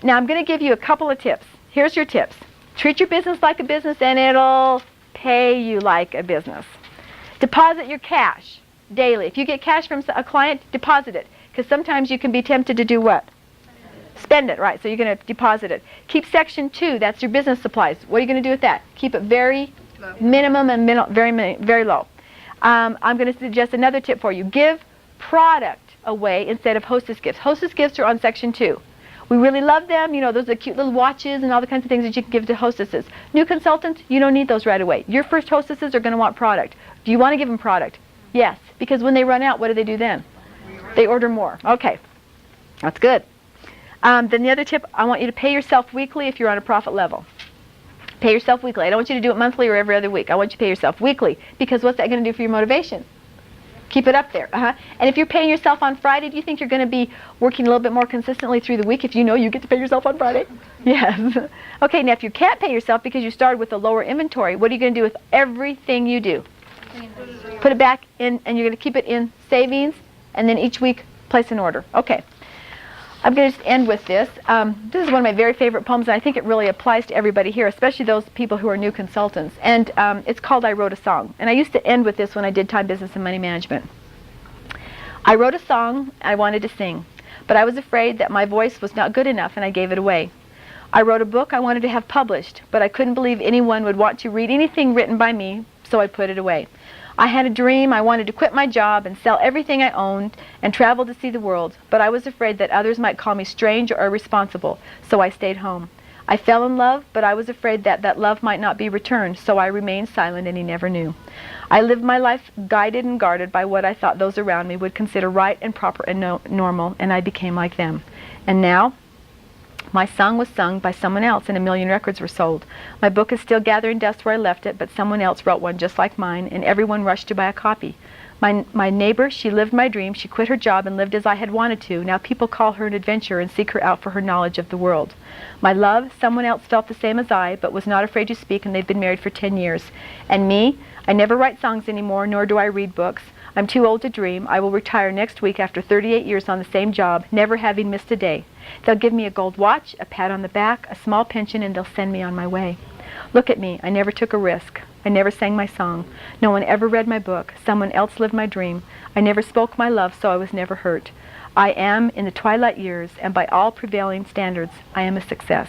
Speaker 1: Now I'm going to give you a couple of tips. Here's your tips. Treat your business like a business and it'll pay you like a business. Deposit your cash daily. If you get cash from a client, deposit it. Because sometimes you can be tempted to do what? Spend it, right. So you're going to deposit it. Keep section 2. That's your business supplies. What are you going to do with that? Keep it very low. Minimum and very low. I'm going to suggest another tip for you. Give product away instead of hostess gifts. Hostess gifts are on section 2. We really love them. You know, those are cute little watches and all the kinds of things that you can give to hostesses. New consultants, you don't need those right away. Your first hostesses are going to want product. Do you want to give them product? Yes, because when they run out, what do they do then? They order more. Okay, that's good. Then the other tip, I want you to pay yourself weekly if you're on a profit level. Pay yourself weekly. I don't want you to do it monthly or every other week. I want you to pay yourself weekly because what's that going to do for your motivation? Keep it up there. And if you're paying yourself on Friday, do you think you're going to be working a little bit more consistently through the week if you know you get to pay yourself on Friday? Yes. Okay, now if you can't pay yourself because you started with a lower inventory, what are you going to do with everything you do? Put it back in, and you're going to keep it in savings, and then each week place an order. Okay. I'm going to just end with this. This is one of my very favorite poems, and I think it really applies to everybody here, especially those people who are new consultants. And it's called I Wrote a Song. And I used to end with this when I did time, business, and money management. I wrote a song I wanted to sing, but I was afraid that my voice was not good enough, and I gave it away. I wrote a book I wanted to have published, but I couldn't believe anyone would want to read anything written by me, so I put it away. I had a dream. I wanted to quit my job and sell everything I owned and travel to see the world, but I was afraid that others might call me strange or irresponsible, so I stayed home. I fell in love, but I was afraid that that love might not be returned, so I remained silent and he never knew. I lived my life guided and guarded by what I thought those around me would consider right and proper and normal, and I became like them. And now, my song was sung by someone else and 1 million records were sold. My book is still gathering dust where I left it, but someone else wrote one just like mine, and everyone rushed to buy a copy. My neighbor, she lived my dream. She quit her job and lived as I had wanted to. Now people call her an adventurer and seek her out for her knowledge of the world. My love, someone else felt the same as I, but was not afraid to speak, and they've been married for 10 years. And me, I never write songs anymore, nor do I read books. I'm too old to dream. I will retire next week after 38 years on the same job, never having missed a day. They'll give me a gold watch, a pat on the back, a small pension, and they'll send me on my way. Look at me. I never took a risk. I never sang my song. No one ever read my book. Someone else lived my dream. I never spoke my love, so I was never hurt. I am in the twilight years, and by all prevailing standards, I am a success.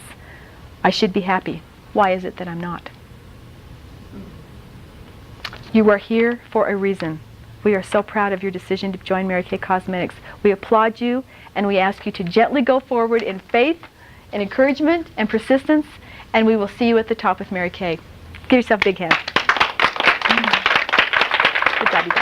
Speaker 1: I should be happy. Why is it that I'm not? You are here for a reason. We are so proud of your decision to join Mary Kay Cosmetics. We applaud you, and we ask you to gently go forward in faith and encouragement and persistence, and we will see you at the top with Mary Kay. Give yourself a big hand. Good job, you guys.